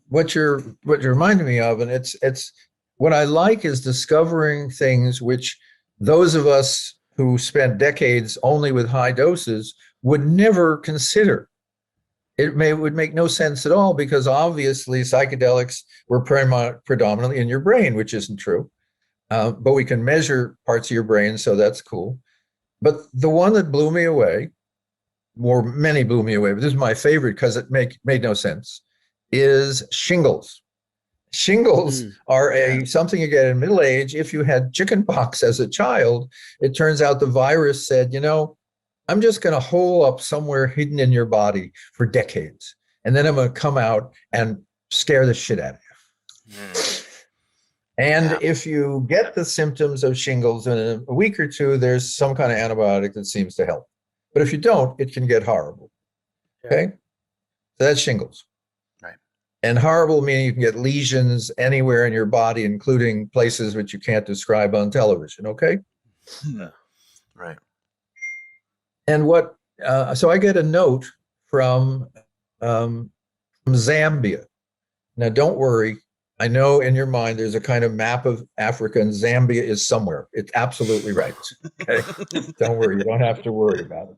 what you're reminding me of, and it's what I like is discovering things which those of us who spent decades only with high doses would never consider. Would make no sense at all, because obviously psychedelics were predominantly in your brain, which isn't true. But we can measure parts of your brain, so that's cool. But the one that blew me away, many blew me away, but this is my favorite because it made no sense, is shingles. Shingles are something you get in middle age. If you had chickenpox as a child, it turns out the virus said, I'm just going to hole up somewhere hidden in your body for decades. And then I'm going to come out and scare the shit out of you. And if you get the symptoms of shingles in a week or two, there's some kind of antibiotic that seems to help. But if you don't, it can get horrible. Okay? So that's shingles. Right. And horrible meaning you can get lesions anywhere in your body, including places which you can't describe on television. Okay? Right. And so I get a note from Zambia. Now, don't worry. I know in your mind there's a kind of map of Africa, and Zambia is somewhere. It's absolutely right. Okay. Don't worry. You don't have to worry about it.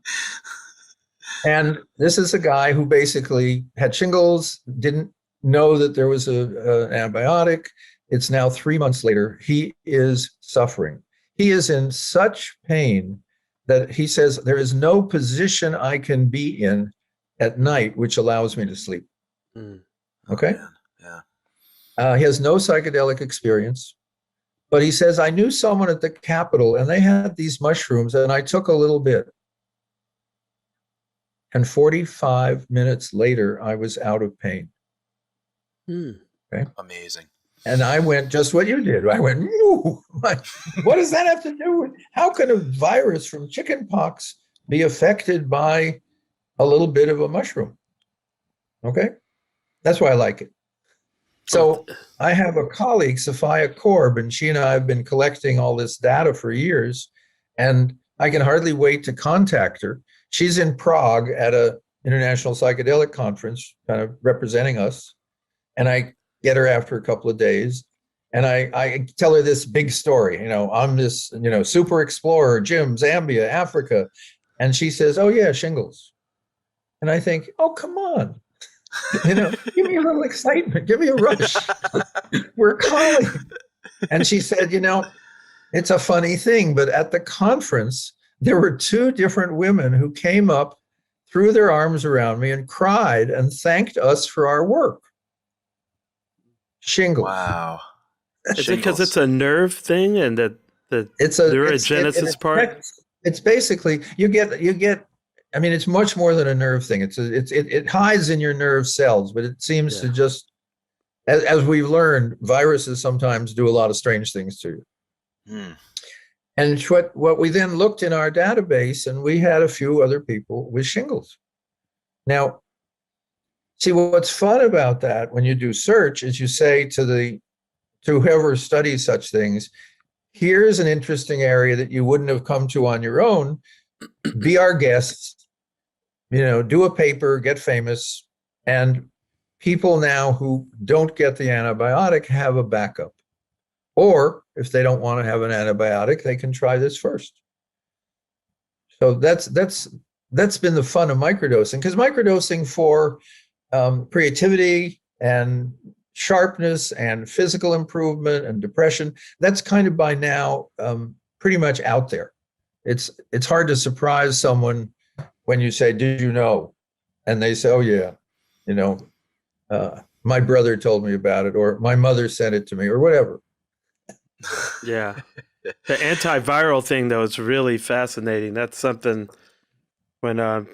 And this is a guy who basically had shingles, didn't know that there was an antibiotic. It's now 3 months later. He is suffering. He is in such pain that he says, there is no position I can be in at night which allows me to sleep. Okay? Oh, yeah. He has no psychedelic experience, but he says, I knew someone at the Capitol and they had these mushrooms and I took a little bit. And 45 minutes later, I was out of pain. Okay? Amazing. And I went just what you did. I went, what does that have to do with? How can a virus from chickenpox be affected by a little bit of a mushroom? Okay? That's why I like it. So I have a colleague, Sophia Korb, and she and I have been collecting all this data for years, and I can hardly wait to contact her. She's in Prague at an international psychedelic conference, kind of representing us, and I get her after a couple of days, and I tell her this big story. I'm this, super explorer, Jim, Zambia, Africa, and she says, "Oh yeah, shingles," and I think, "Oh come on." Give me a little excitement. Give me a rush. We're calling. And she said, it's a funny thing, but at the conference, there were 2 different women who came up, threw their arms around me and cried and thanked us for our work. Shingles. Wow. Is it because it's a nerve thing and that the neurogenesis part? It's basically, you get, I mean, it's much more than a nerve thing. It hides in your nerve cells, but it seems to just, as we've learned, viruses sometimes do a lot of strange things to you. And what we then looked in our database, and we had a few other people with shingles. Now, see, what's fun about that when you do search is you say to whoever studies such things, here's an interesting area that you wouldn't have come to on your own. Be our guests. Do a paper, get famous, and people now who don't get the antibiotic have a backup. Or if they don't want to have an antibiotic, they can try this first. So that's been the fun of microdosing, because microdosing for creativity and sharpness and physical improvement and depression, that's kind of by now pretty much out there. It's hard to surprise someone when you say, did you know? And they say, oh, yeah, my brother told me about it, or my mother sent it to me, or whatever. Yeah. The antiviral thing, though, is really fascinating. That's something when Paul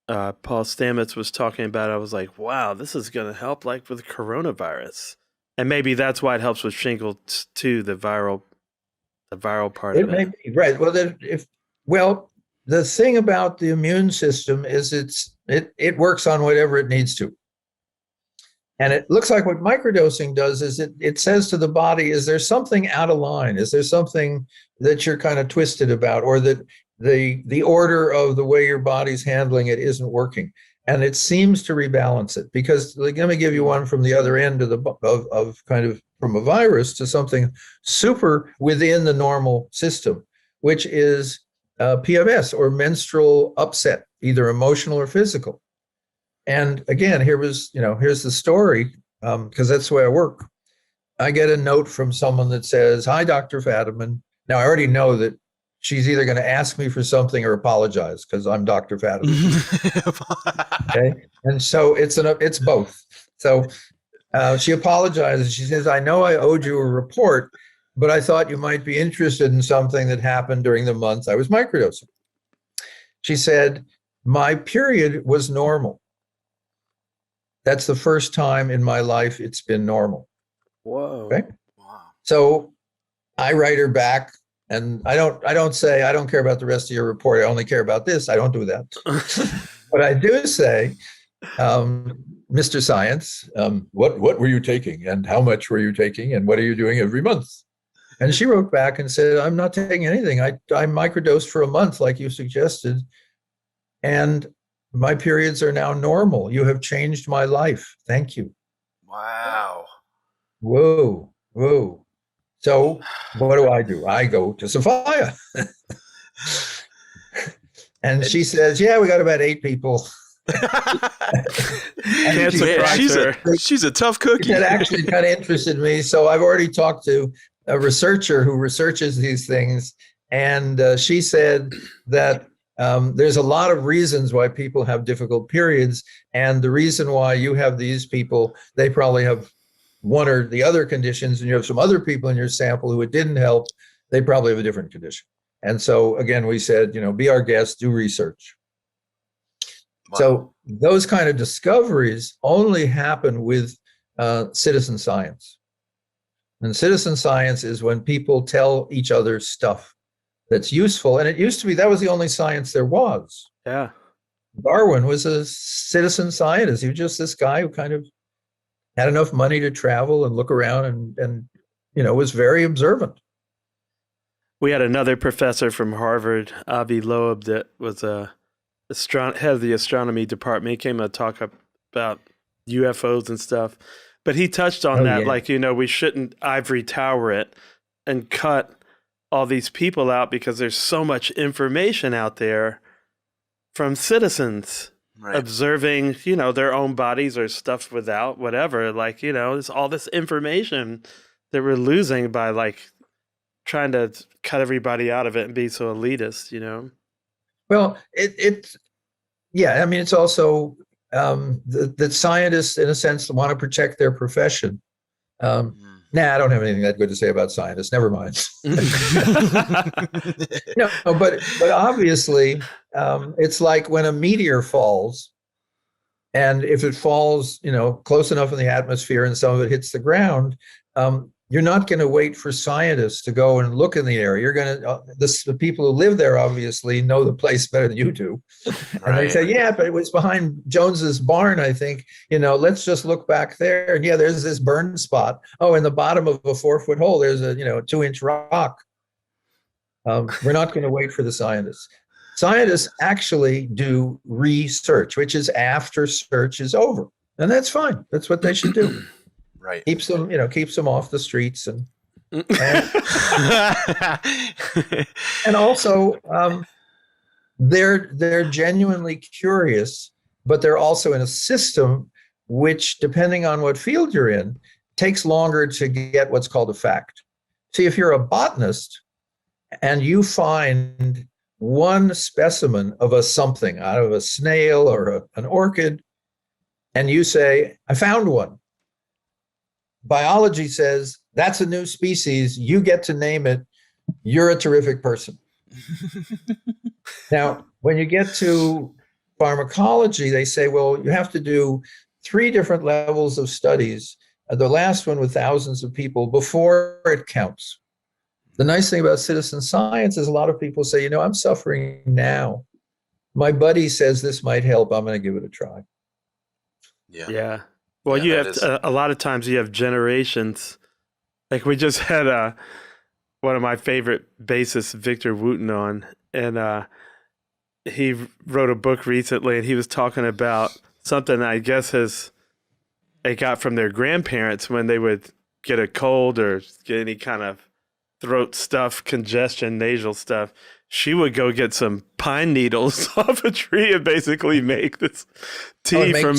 Stamets was talking about, I was like, wow, this is going to help like with coronavirus. And maybe that's why it helps with shingles too, the viral part It of may it. be right. Well, the thing about the immune system is it works on whatever it needs to. And it looks like what microdosing does is it says to the body, is there something out of line? Is there something that you're kind of twisted about, or that the order of the way your body's handling it isn't working? And it seems to rebalance it, because let me give you one from the other end of kind of from a virus to something super within the normal system, which is PMS, or menstrual upset, either emotional or physical. And again, here's the story, because that's the way I work. I get a note from someone that says, "Hi, Dr. Fadiman." Now, I already know that she's either going to ask me for something or apologize, because I'm Dr. Fadiman. Okay. And so it's both. So she apologizes. She says, "I know I owed you a report, but I thought you might be interested in something that happened during the month I was microdosing." She said, "My period was normal. That's the first time in my life it's been normal." Whoa. Okay. Wow. So I write her back, and I don't say, "I don't care about the rest of your report. I only care about this." I don't do that. But I do say, "Mr. Science, what were you taking, and how much were you taking, and what are you doing every month?" And she wrote back and said, "I'm not taking anything. I microdosed for a month, like you suggested, and my periods are now normal. You have changed my life. Thank you." Wow. Whoa, whoa. So what do? I go to Sophia. And she says, "Yeah, we got about 8 people." Can't surprise her. She's a tough cookie. That actually kind of interested me. So I've already talked to a researcher who researches these things. And she said that there's a lot of reasons why people have difficult periods. And the reason why you have these people, they probably have one or the other conditions, and you have some other people in your sample who it didn't help, they probably have a different condition. And so again, we said, be our guest, do research. Wow. So those kind of discoveries only happen with citizen science. And citizen science is when people tell each other stuff that's useful. And it used to be that was the only science there was. Yeah. Darwin was a citizen scientist. He was just this guy who kind of had enough money to travel and look around and was very observant. We had another professor from Harvard, Avi Loeb, that was head of the astronomy department. He came to talk about UFOs and stuff. But he touched on that, yeah. Like, we shouldn't ivory tower it and cut all these people out, because there's so much information out there from citizens. Right. Observing, their own bodies or stuff without whatever, like, there's all this information that we're losing by trying to cut everybody out of it and be so elitist, Well, yeah, I mean, it's also that scientists, in a sense, want to protect their profession. I don't have anything that good to say about scientists. Never mind. No, but obviously, it's like when a meteor falls, and if it falls, close enough in the atmosphere and some of it hits the ground, you're not going to wait for scientists to go and look in the area. You're going to the people who live there obviously know the place better than you do, and right. They say, "Yeah, but it was behind Jones's barn, I think. Let's just look back there, and yeah, there's this burn spot. Oh, in the bottom of a 4-foot hole, there's a 2-inch rock." We're not going to wait for the scientists. Scientists actually do research, which is after search is over, and that's fine. That's what they should do. Right. Keeps them off the streets and also they're genuinely curious, but they're also in a system which, depending on what field you're in, takes longer to get what's called a fact. See, if you're a botanist and you find one specimen of a something out of a snail or an orchid, and you say, "I found one," biology says, "That's a new species. You get to name it. You're a terrific person." Now, when you get to pharmacology, they say, well, you have to do 3 different levels of studies the last one with thousands of people before it counts. The nice thing about citizen science is a lot of people say, I'm suffering now. My buddy says this might help. I'm going to give it a try. Yeah. Yeah. Well, Yeah, you that have is- a lot of times you have generations. Like we just had one of my favorite bassists, Victor Wooten, on, and he wrote a book recently, and he was talking about something I guess they got from their grandparents when they would get a cold or get any kind of throat stuff, congestion, nasal stuff. She would go get some pine needles off a tree and basically make this tea from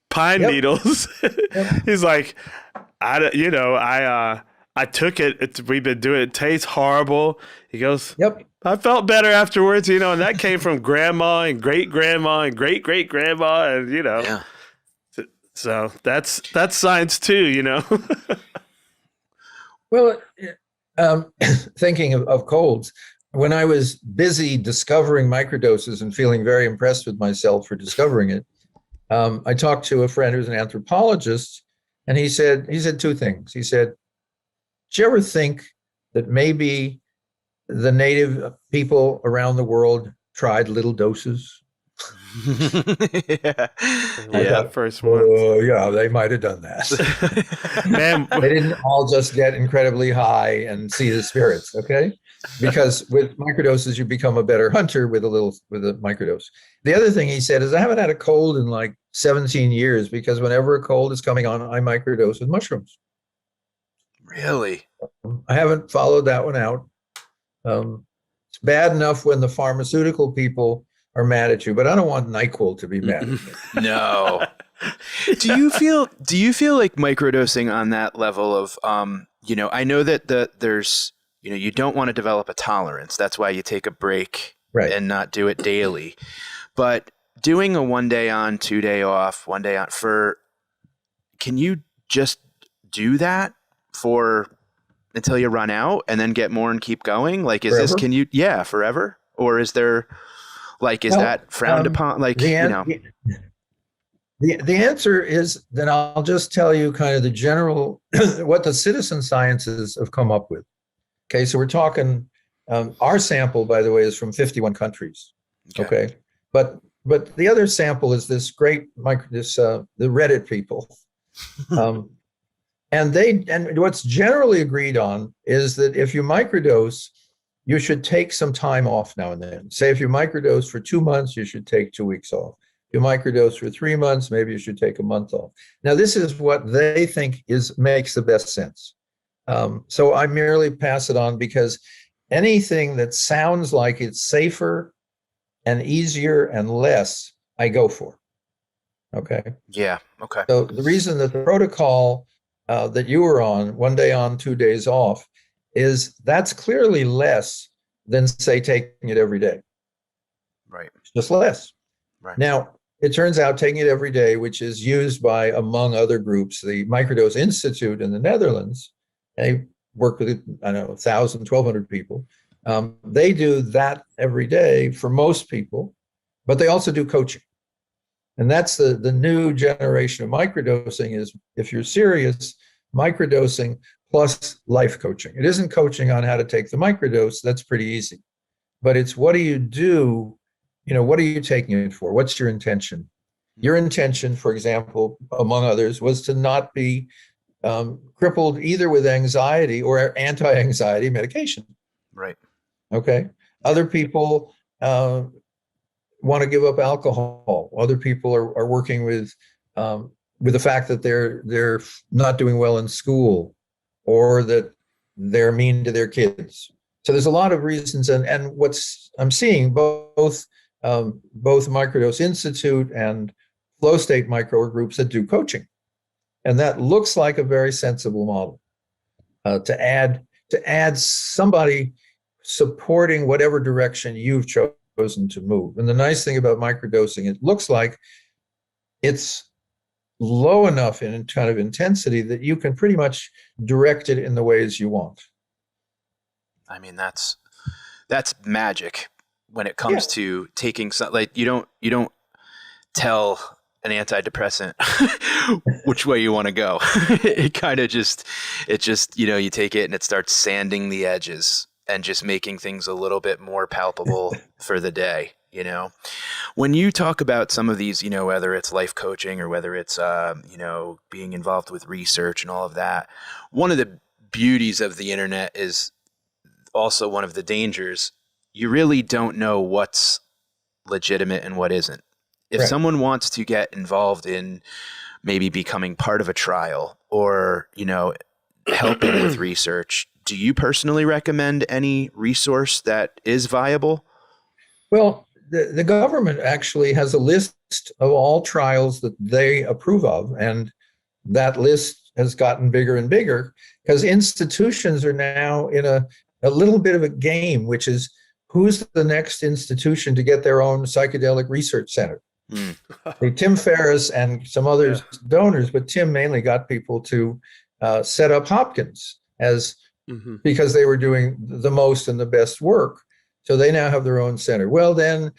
pine needles. Yep. He's like, I took it. We've been doing it. It tastes horrible. He goes, Yep. I felt better afterwards, and that came from grandma and great grandma and great great grandma, and Yeah. So that's science too, Well, thinking of colds, when I was busy discovering microdoses and feeling very impressed with myself for discovering it, I talked to a friend who's an anthropologist, and he said two things. He said, "Did you ever think that maybe the native people around the world tried little doses?" Yeah. Yeah, first one. Yeah, they might have done that. Man, They didn't all just get incredibly high and see the spirits, okay? Because with microdoses, you become a better hunter with a microdose. The other thing he said is, I haven't had a cold in like 17 years because whenever a cold is coming on, I microdose with mushrooms. Really? I haven't followed that one out. It's bad enough when the pharmaceutical people are mad at you, but I don't want NyQuil to be mad at me. No. Do you feel like microdosing on that level of I know that there's you don't want to develop a tolerance. That's why you take a break Right. and not do it daily. But doing a 1 day on, 2 day off, 1 day on can you just do that until you run out and then get more and keep going? Like, is Forever? this, forever? Or is there that frowned upon? Like, The answer is, then I'll just tell you kind of the general, what the citizen sciences have come up with. Okay, so we're talking, our sample, by the way, is from 51 countries. Okay. But the other sample is this great the Reddit people. And what's generally agreed on is that if you microdose, you should take some time off now and then. Say if you microdose for 2 months, you should take 2 weeks off. If you microdose for 3 months, maybe you should take a month off. Now, this is what they think makes the best sense. So I merely pass it on because anything that sounds like it's safer and easier and less, I go for. Okay. Yeah. Okay. So the reason that the protocol that you were on, 1 day on, 2 days off, is that's clearly less than, say, taking it every day. Right. It's just less. Right. Now, it turns out taking it every day, which is used by, among other groups, the Microdose Institute in the Netherlands, they work with, 1,000, 1,200 people. They do that every day for most people, but they also do coaching. And that's the new generation of microdosing is, if you're serious, microdosing plus life coaching. It isn't coaching on how to take the microdose. That's pretty easy. But it's what do you do? What are you taking it for? What's your intention? Your intention, for example, among others, was to not be crippled either with anxiety or anti-anxiety medication. Right. Okay. Other people want to give up alcohol. Other people are working with the fact that they're not doing well in school, or that they're mean to their kids. So there's a lot of reasons, and what's I'm seeing both Microdose Institute and Flow State Micro groups that do coaching, and that looks like a very sensible model to add somebody supporting whatever direction you've chosen to move. And the nice thing about microdosing, it looks like it's low enough in kind of intensity that you can pretty much direct it in the ways you want. I mean, that's magic when it comes to taking some, like you don't tell an antidepressant, which way you want to go. It kind of just, you take it and it starts sanding the edges and just making things a little bit more palpable for the day. When you talk about some of these, whether it's life coaching or whether it's, being involved with research and all of that, one of the beauties of the internet is also one of the dangers. You really don't know what's legitimate and what isn't. If someone wants to get involved in maybe becoming part of a trial or, helping with research, do you personally recommend any resource that is viable? Well, the government actually has a list of all trials that they approve of, and that list has gotten bigger and bigger because institutions are now in a little bit of a game, which is who's the next institution to get their own psychedelic research center. Tim Ferriss and some other donors, but Tim mainly got people to set up Hopkins because they were doing the most and the best work. So they now have their own center. Well, then,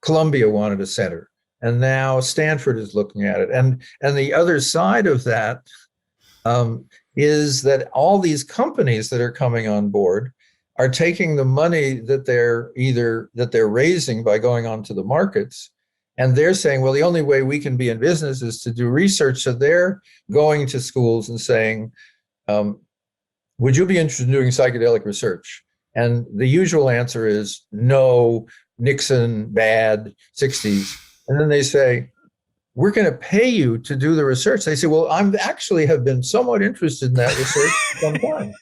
Columbia wanted a center, and now Stanford is looking at it. And the other side of that is that all these companies that are coming on board are taking the money that they're raising by going onto the markets, and they're saying, well, the only way we can be in business is to do research. So they're going to schools and saying, would you be interested in doing psychedelic research? And the usual answer is no, Nixon, bad, 60s. And then they say, we're going to pay you to do the research. They say, well, I'm actually have been somewhat interested in that research for some time.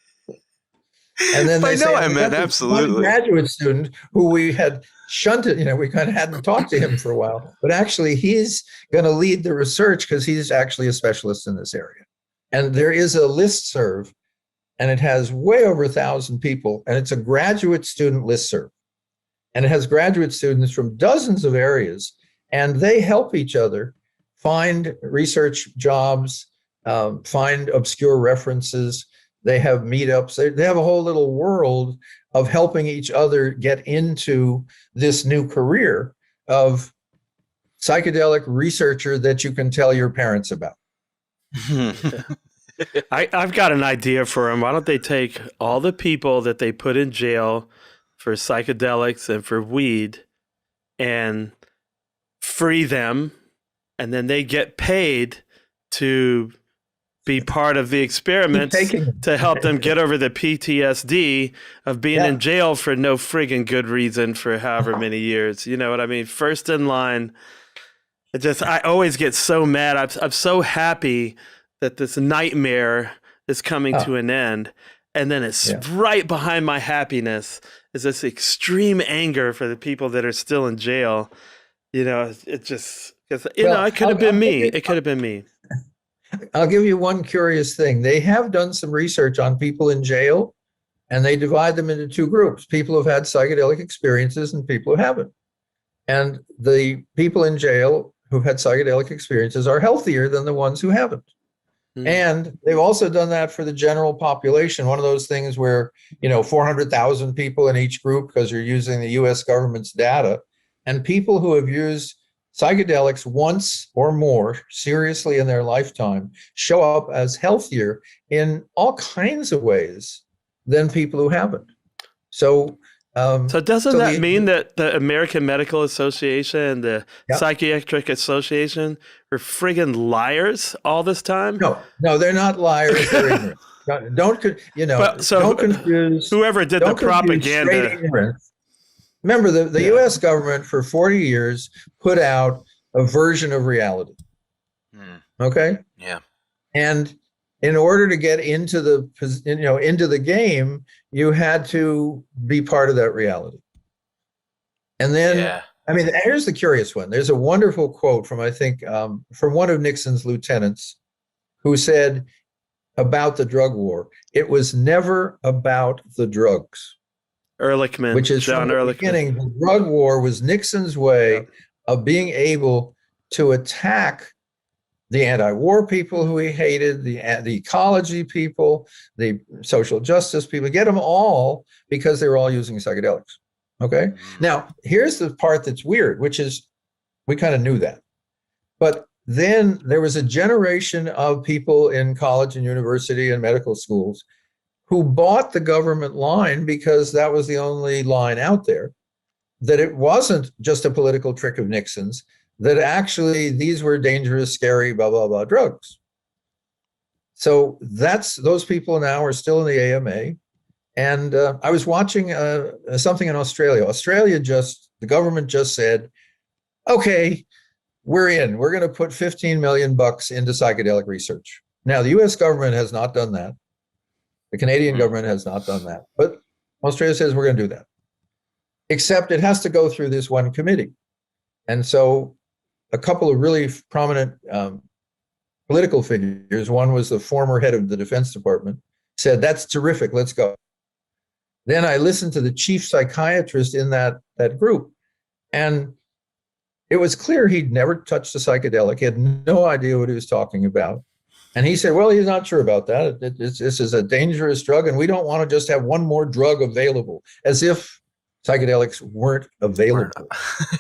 And then they say, I meant absolutely. One graduate student who we had shunted, we kind of hadn't talked to him for a while, but actually he's going to lead the research because he's actually a specialist in this area. And there is a listserv, and it has way over 1,000 people, and it's a graduate student listserv. And it has graduate students from dozens of areas, and they help each other find research jobs, find obscure references. They have meetups. They have a whole little world of helping each other get into this new career of psychedelic researcher that you can tell your parents about. I've got an idea for them. Why don't they take all the people that they put in jail for psychedelics and for weed and free them, and then they get paid to be part of the experiments to help them get over the PTSD of being in jail for no friggin' good reason for however many years. You know what I mean? First in line. I always get so mad. I'm so happy that this nightmare is coming to an end. And then it's right behind my happiness is this extreme anger for the people that are still in jail. It just, it could have been me. It could have been me. I'll give you one curious thing. They have done some research on people in jail, and they divide them into two groups, people who've had psychedelic experiences and people who haven't. And the people in jail who've had psychedelic experiences are healthier than the ones who haven't. And they've also done that for the general population. One of those things where, 400,000 people in each group because you're using the US government's data, and people who have used psychedelics once or more seriously in their lifetime show up as healthier in all kinds of ways than people who haven't. So doesn't that mean that the American Medical Association and the Psychiatric Association are friggin' liars all this time? No, they're not liars. They're ignorant. Don't confuse. Whoever did the propaganda. Remember, the U.S. government for 40 years put out a version of reality. Okay? Yeah. And in order to get into the game, you had to be part of that reality. And then, here's the curious one. There's a wonderful quote from one of Nixon's lieutenants who said about the drug war, it was never about the drugs. Ehrlichman, which is John from the Ehrlichman. beginning, the drug war was Nixon's way of being able to attack the anti-war people who he hated, the ecology people, the social justice people, get them all because they were all using psychedelics. Okay. Now, here's the part that's weird, which is We kind of knew that. But then there was a generation of people in college and university and medical schools who bought the government line because that was the only line out there, that it wasn't just a political trick of Nixon's, that actually these were dangerous, scary, blah, blah, blah drugs. So those people now are still in the AMA. And I was watching something in Australia. The government just said, okay, we're in. We're going to put $15 million into psychedelic research. Now, the US government has not done that. The Canadian government has not done that. But Australia says we're going to do that. Except it has to go through this one committee. And so a couple of really prominent political figures, one was the former head of the Defense Department, said, that's terrific, let's go. Then I listened to the chief psychiatrist in that group, and it was clear he'd never touched a psychedelic. He had no idea what he was talking about. And he said, well, he's not sure about that. This is a dangerous drug, and we don't want to just have one more drug available, as if psychedelics weren't available.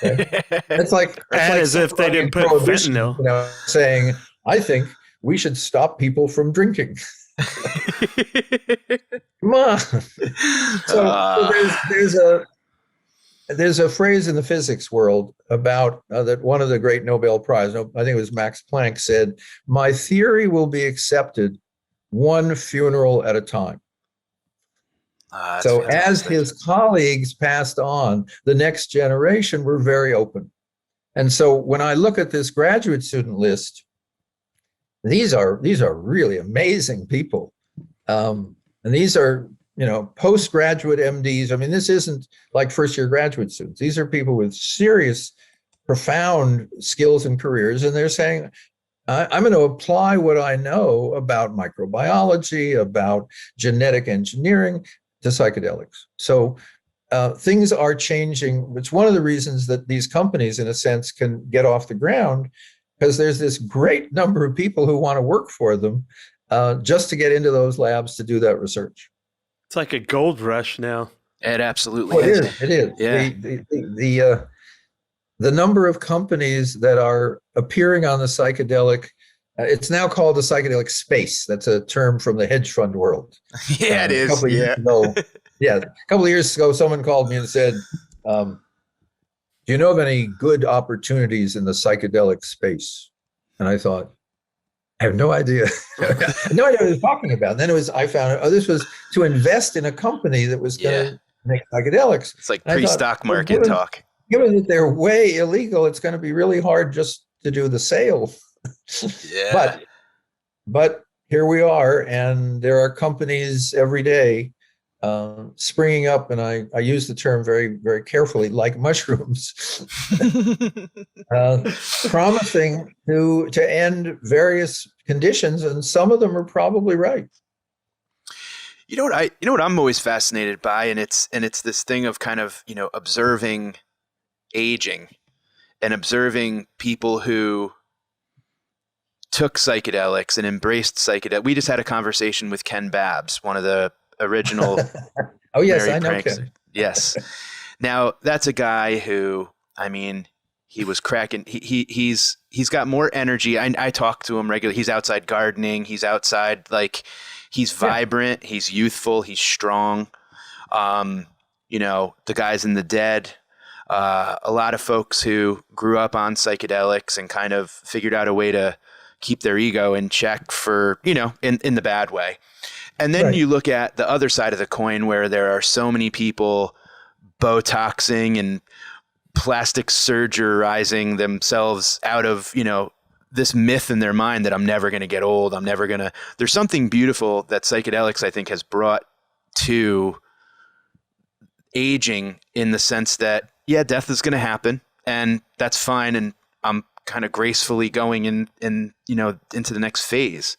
Okay? It's like as if they didn't put fentanyl. Saying, I think we should stop people from drinking. Come on. So there's a phrase in the physics world about that one of the great Nobel Prize, I think it was Max Planck, said, my theory will be accepted one funeral at a time. So fantastic. As his colleagues passed on, the next generation were very open. And so when I look at this graduate student list, these are really amazing people. And these are, postgraduate MDs. I mean, this isn't like first-year graduate students. These are people with serious, profound skills and careers. And they're saying, I'm going to apply what I know about microbiology, about genetic engineering to psychedelics. So things are changing. It's one of the reasons that these companies, in a sense, can get off the ground, because there's this great number of people who want to work for them just to get into those labs to do that research. It's like a gold rush now. It absolutely is. It is. Yeah. The number of companies that are appearing on the psychedelic, it's now called the psychedelic space. That's a term from the hedge fund world. Yeah, it is. A couple of years ago, someone called me and said, do you know of any good opportunities in the psychedelic space? And I thought, I have no idea. No idea what he was talking about. And then I found out, this was to invest in a company that was going to make psychedelics. It's like pre-stock market talk. Given that they're way illegal, it's going to be really hard just to do the sale. Yeah. But here we are, and there are companies every day springing up, and I use the term very, very carefully, like mushrooms, promising to end various conditions, and some of them are probably right. You know what I'm always fascinated by, and it's this thing of kind of, observing aging and observing people who took psychedelics and embraced psychedelics. We just had a conversation with Ken Babbs, one of the original. Oh yes, I know Ken. Yes. Now that's a guy who, he was cracking. He's got more energy. I talk to him regularly. He's outside gardening. He's outside, he's vibrant. He's youthful. He's strong. The guys in the Dead. A lot of folks who grew up on psychedelics and kind of figured out a way to keep their ego in check for, in the bad way. And then you look at the other side of the coin, where there are so many people Botoxing and plastic surgerizing themselves out of, this myth in their mind that I'm never going to get old. There's something beautiful that psychedelics, I think, has brought to aging, in the sense that, death is going to happen, and that's fine. And I'm kind of gracefully going into the next phase.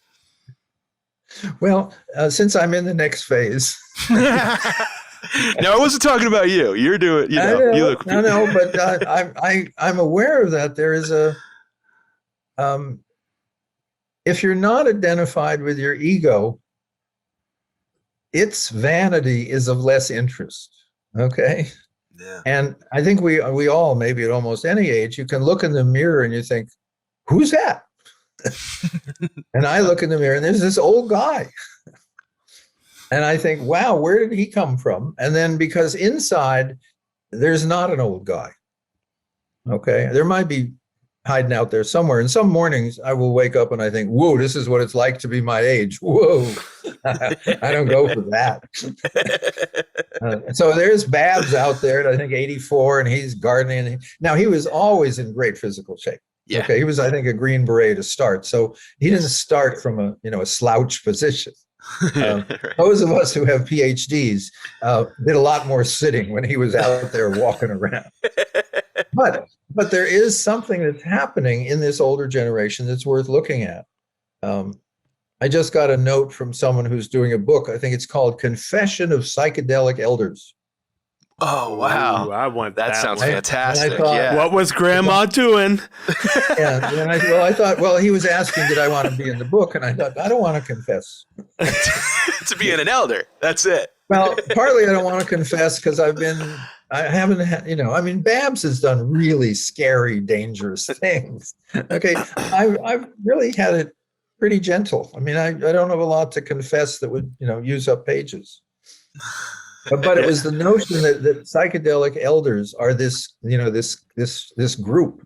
Well, since I'm in the next phase. No, I wasn't talking about you. You're doing, you look. No, but I'm aware of that. There is if you're not identified with your ego, its vanity is of less interest. Okay. Yeah. And I think we all, maybe at almost any age, you can look in the mirror and you think, who's that? And I look in the mirror and there's this old guy. And I think, wow, where did he come from? And then because inside, there's not an old guy. Okay. There might be hiding out there somewhere. And some mornings I will wake up and I think, whoa, this is what it's like to be my age. Whoa. I don't go for that. So there's Babs out there at I think 84 and he's gardening. Now he was always in great physical shape. Yeah. Okay. He was, I think, a Green Beret to start. So he didn't start from a slouch position. Those of us who have PhDs did a lot more sitting when he was out there walking around. But there is something that's happening in this older generation that's worth looking at. I just got a note from someone who's doing a book. I think it's called Confession of Psychedelic Elders. Oh, wow. Ooh, I want that sounds one. fantastic. thought, yeah. What was Grandma doing? Yeah. And I thought, well, he was asking, did I want to be in the book? And I thought, I don't want to confess. To being an elder. That's it. Well, partly I don't want to confess because I haven't had, Babs has done really scary, dangerous things. Okay. I've really had it pretty gentle. I don't have a lot to confess that would, use up pages. But it was the notion that psychedelic elders are this group.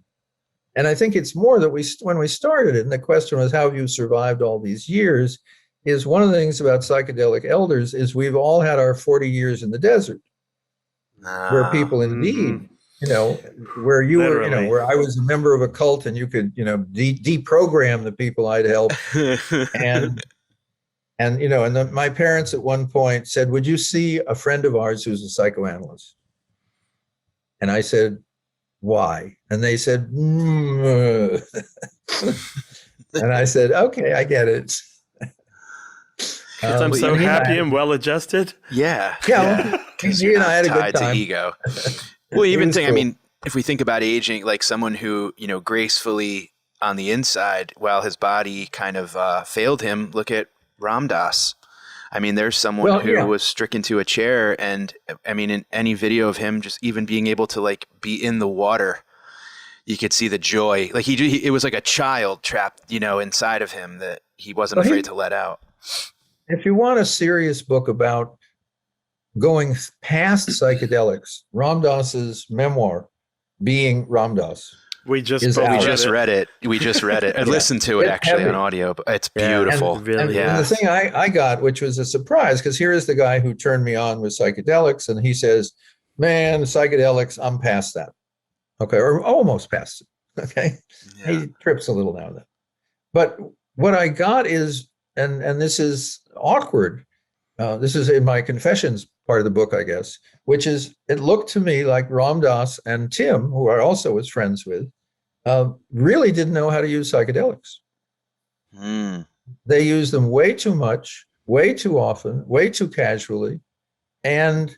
And I think it's more that when we started it, and the question was, how have you survived all these years? Is one of the things about psychedelic elders is we've all had our 40 years in the desert, where people indeed, where you Literally. were, where I was a member of a cult and you could, deprogram the people I'd help. And my parents at one point said, would you see a friend of ours who's a psychoanalyst? And I said, why? And they said, and I said, okay, I get it. I'm so happy and well-adjusted. Yeah. Yeah. Because He you're and I not had a good tied to time. ego. Well, even was think, cool. if we think about aging, like someone who, gracefully on the inside, while his body kind of failed him, look at Ram Dass. There's someone who was stricken to a chair, and in any video of him just even being able to like be in the water, you could see the joy. Like it was like a child trapped, inside of him that he wasn't afraid to let out. If you want a serious book about going past psychedelics, Ram Dass's memoir, Being Ram Dass. We just read it. I listened to it actually on audio, but it's beautiful. And the thing I got, which was a surprise, because here is the guy who turned me on with psychedelics, and he says, man, psychedelics, I'm past that. Okay, or almost past it. Okay. Yeah. He trips a little now and then. But what I got is, and this is awkward, this is in my confessions part of the book, I guess, which is, it looked to me like Ram Dass and Tim, who I also was friends with, really didn't know how to use psychedelics. They used them way too much, way too often, way too casually, and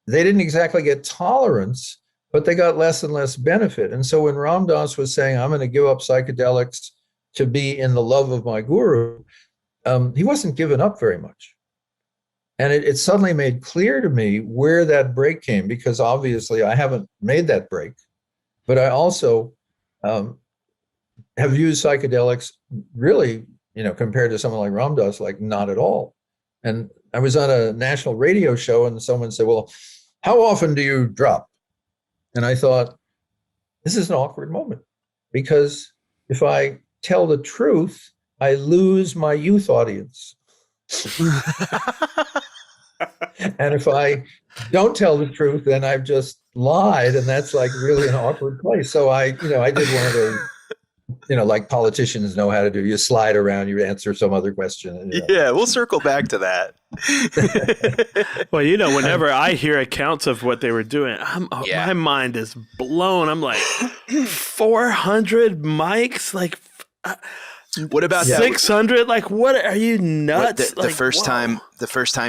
they didn't exactly get tolerance, but they got less and less benefit. And so when Ram Dass was saying, I'm going to give up psychedelics to be in the love of my guru, he wasn't giving up very much. And it suddenly made clear to me where that break came, because obviously I haven't made that break, but I also have used psychedelics really, compared to someone like Ram Dass, like not at all. And I was on a national radio show and someone said, well, how often do you drop? And I thought, this is an awkward moment, because if I tell the truth, I lose my youth audience. And if I don't tell the truth, then I've just lied, and that's like really an awkward place. So I did one of those, like politicians know how to do. You slide around, you answer some other question. And, Yeah, we'll circle back to that. Well, whenever I hear accounts of what they were doing, my mind is blown. I'm like, 400 mics, like. What about 600? Like, what are you nuts? The first time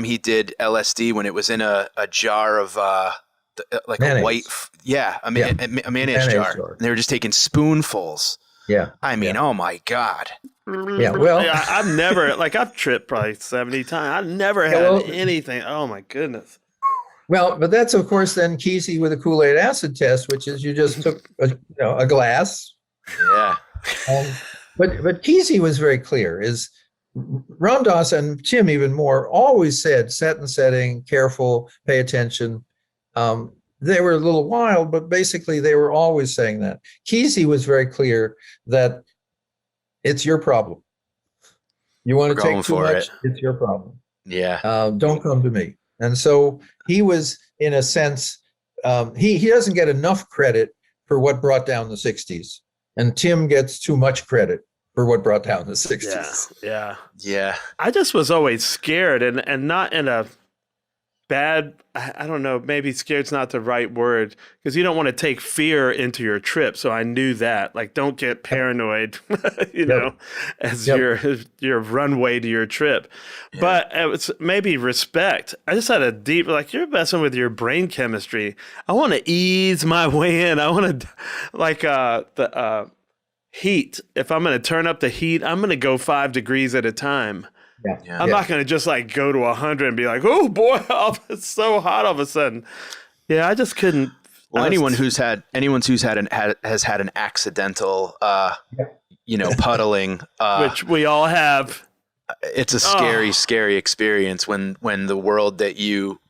he did LSD, when it was in a jar of mayonnaise. A white, a mayonnaise jar. And they were just taking spoonfuls. Yeah. Oh my God. Yeah. Well, I've never, I've tripped probably 70 times. I've never had anything. Oh my goodness. Well, but that's of course then Kesey with a Kool-Aid acid test, which is you just took a glass. Yeah. But Kesey was very clear. Is Ram Dass and Tim even more always said set and setting, careful, pay attention. They were a little wild, but basically they were always saying that. Kesey was very clear that it's your problem. You want to take too much, it's your problem. Yeah. Don't come to me. And so he was, in a sense, he doesn't get enough credit for what brought down the 60s. And Tim gets too much credit for what brought down the 60s. Yeah. I just was always scared, and not in a bad, I don't know, maybe scared's not the right word, because you don't want to take fear into your trip. So I knew that, like, don't get paranoid, as your runway to your trip. Yeah. But it was maybe respect. I just had a deep, like, you're messing with your brain chemistry. I want to ease my way in. I want to, like, the heat. If I'm going to turn up the heat, I'm going to go 5 degrees at a time. I'm not going to just like go to 100 and be like, oh boy, it's so hot all of a sudden. Yeah, I just couldn't. Well, anyone who's had an accidental, puddling, which we all have. It's a scary experience when the world that you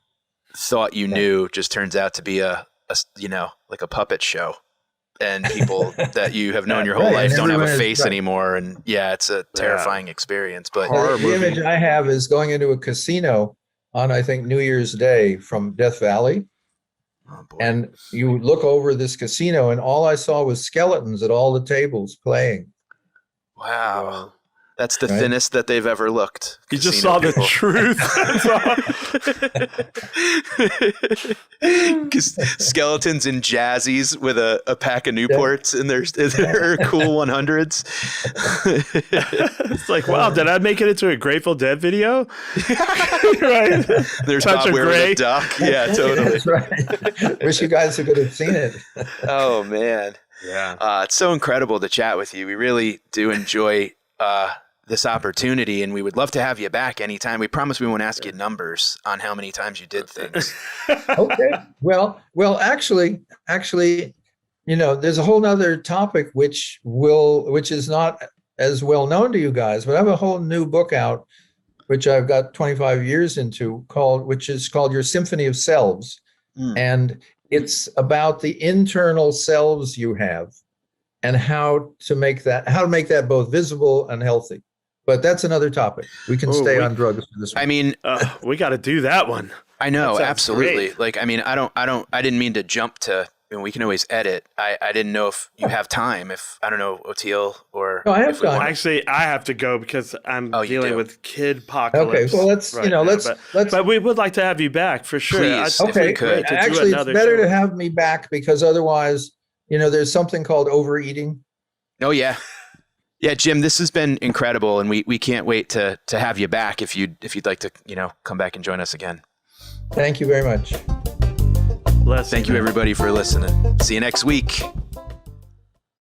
thought you knew just turns out to be a like a puppet show. And people that you have known your whole life don't have a face anymore. And it's a terrifying experience. But the image I have is going into a casino on, I think, New Year's Day from Death Valley. Oh, boy. And you look over this casino and all I saw was skeletons at all the tables playing. Wow. That's the thinnest that they've ever looked. You just saw people. The truth. Skeletons in jazzies with a pack of Newports in their cool 100s. It's like, wow, did I make it into a Grateful Dead video? Right. There's Bob wearing a duck. Yeah, totally. That's right. Wish you guys could have seen it. Oh, man. Yeah. It's so incredible to chat with you. We really do enjoy this opportunity, and we would love to have you back anytime. We promise we won't ask you numbers on how many times you did things. Okay. Well, actually, there's a whole nother topic which is not as well known to you guys, but I have a whole new book out, which I've got 25 years into, which is called Your Symphony of Selves. And it's about the internal selves you have and how to make that both visible and healthy. But that's another topic. We can stay on drugs for this one. I mean, we got to do that one. I know, absolutely. Great. Like, I mean, I didn't mean to jump to, we can always edit. I didn't know if you have time, I don't know, Oteil or. No, I have time. Actually, I have to go because I'm dealing with kid apocalypse. Okay, well, let's. But we would like to have you back for sure. Please, if we could. Actually, it's better to have me back because otherwise, there's something called overeating. Oh, yeah. Yeah, Jim, this has been incredible, and we can't wait to have you back if you'd like to, come back and join us again. Thank you very much. Thank you, everybody, for listening. See you next week.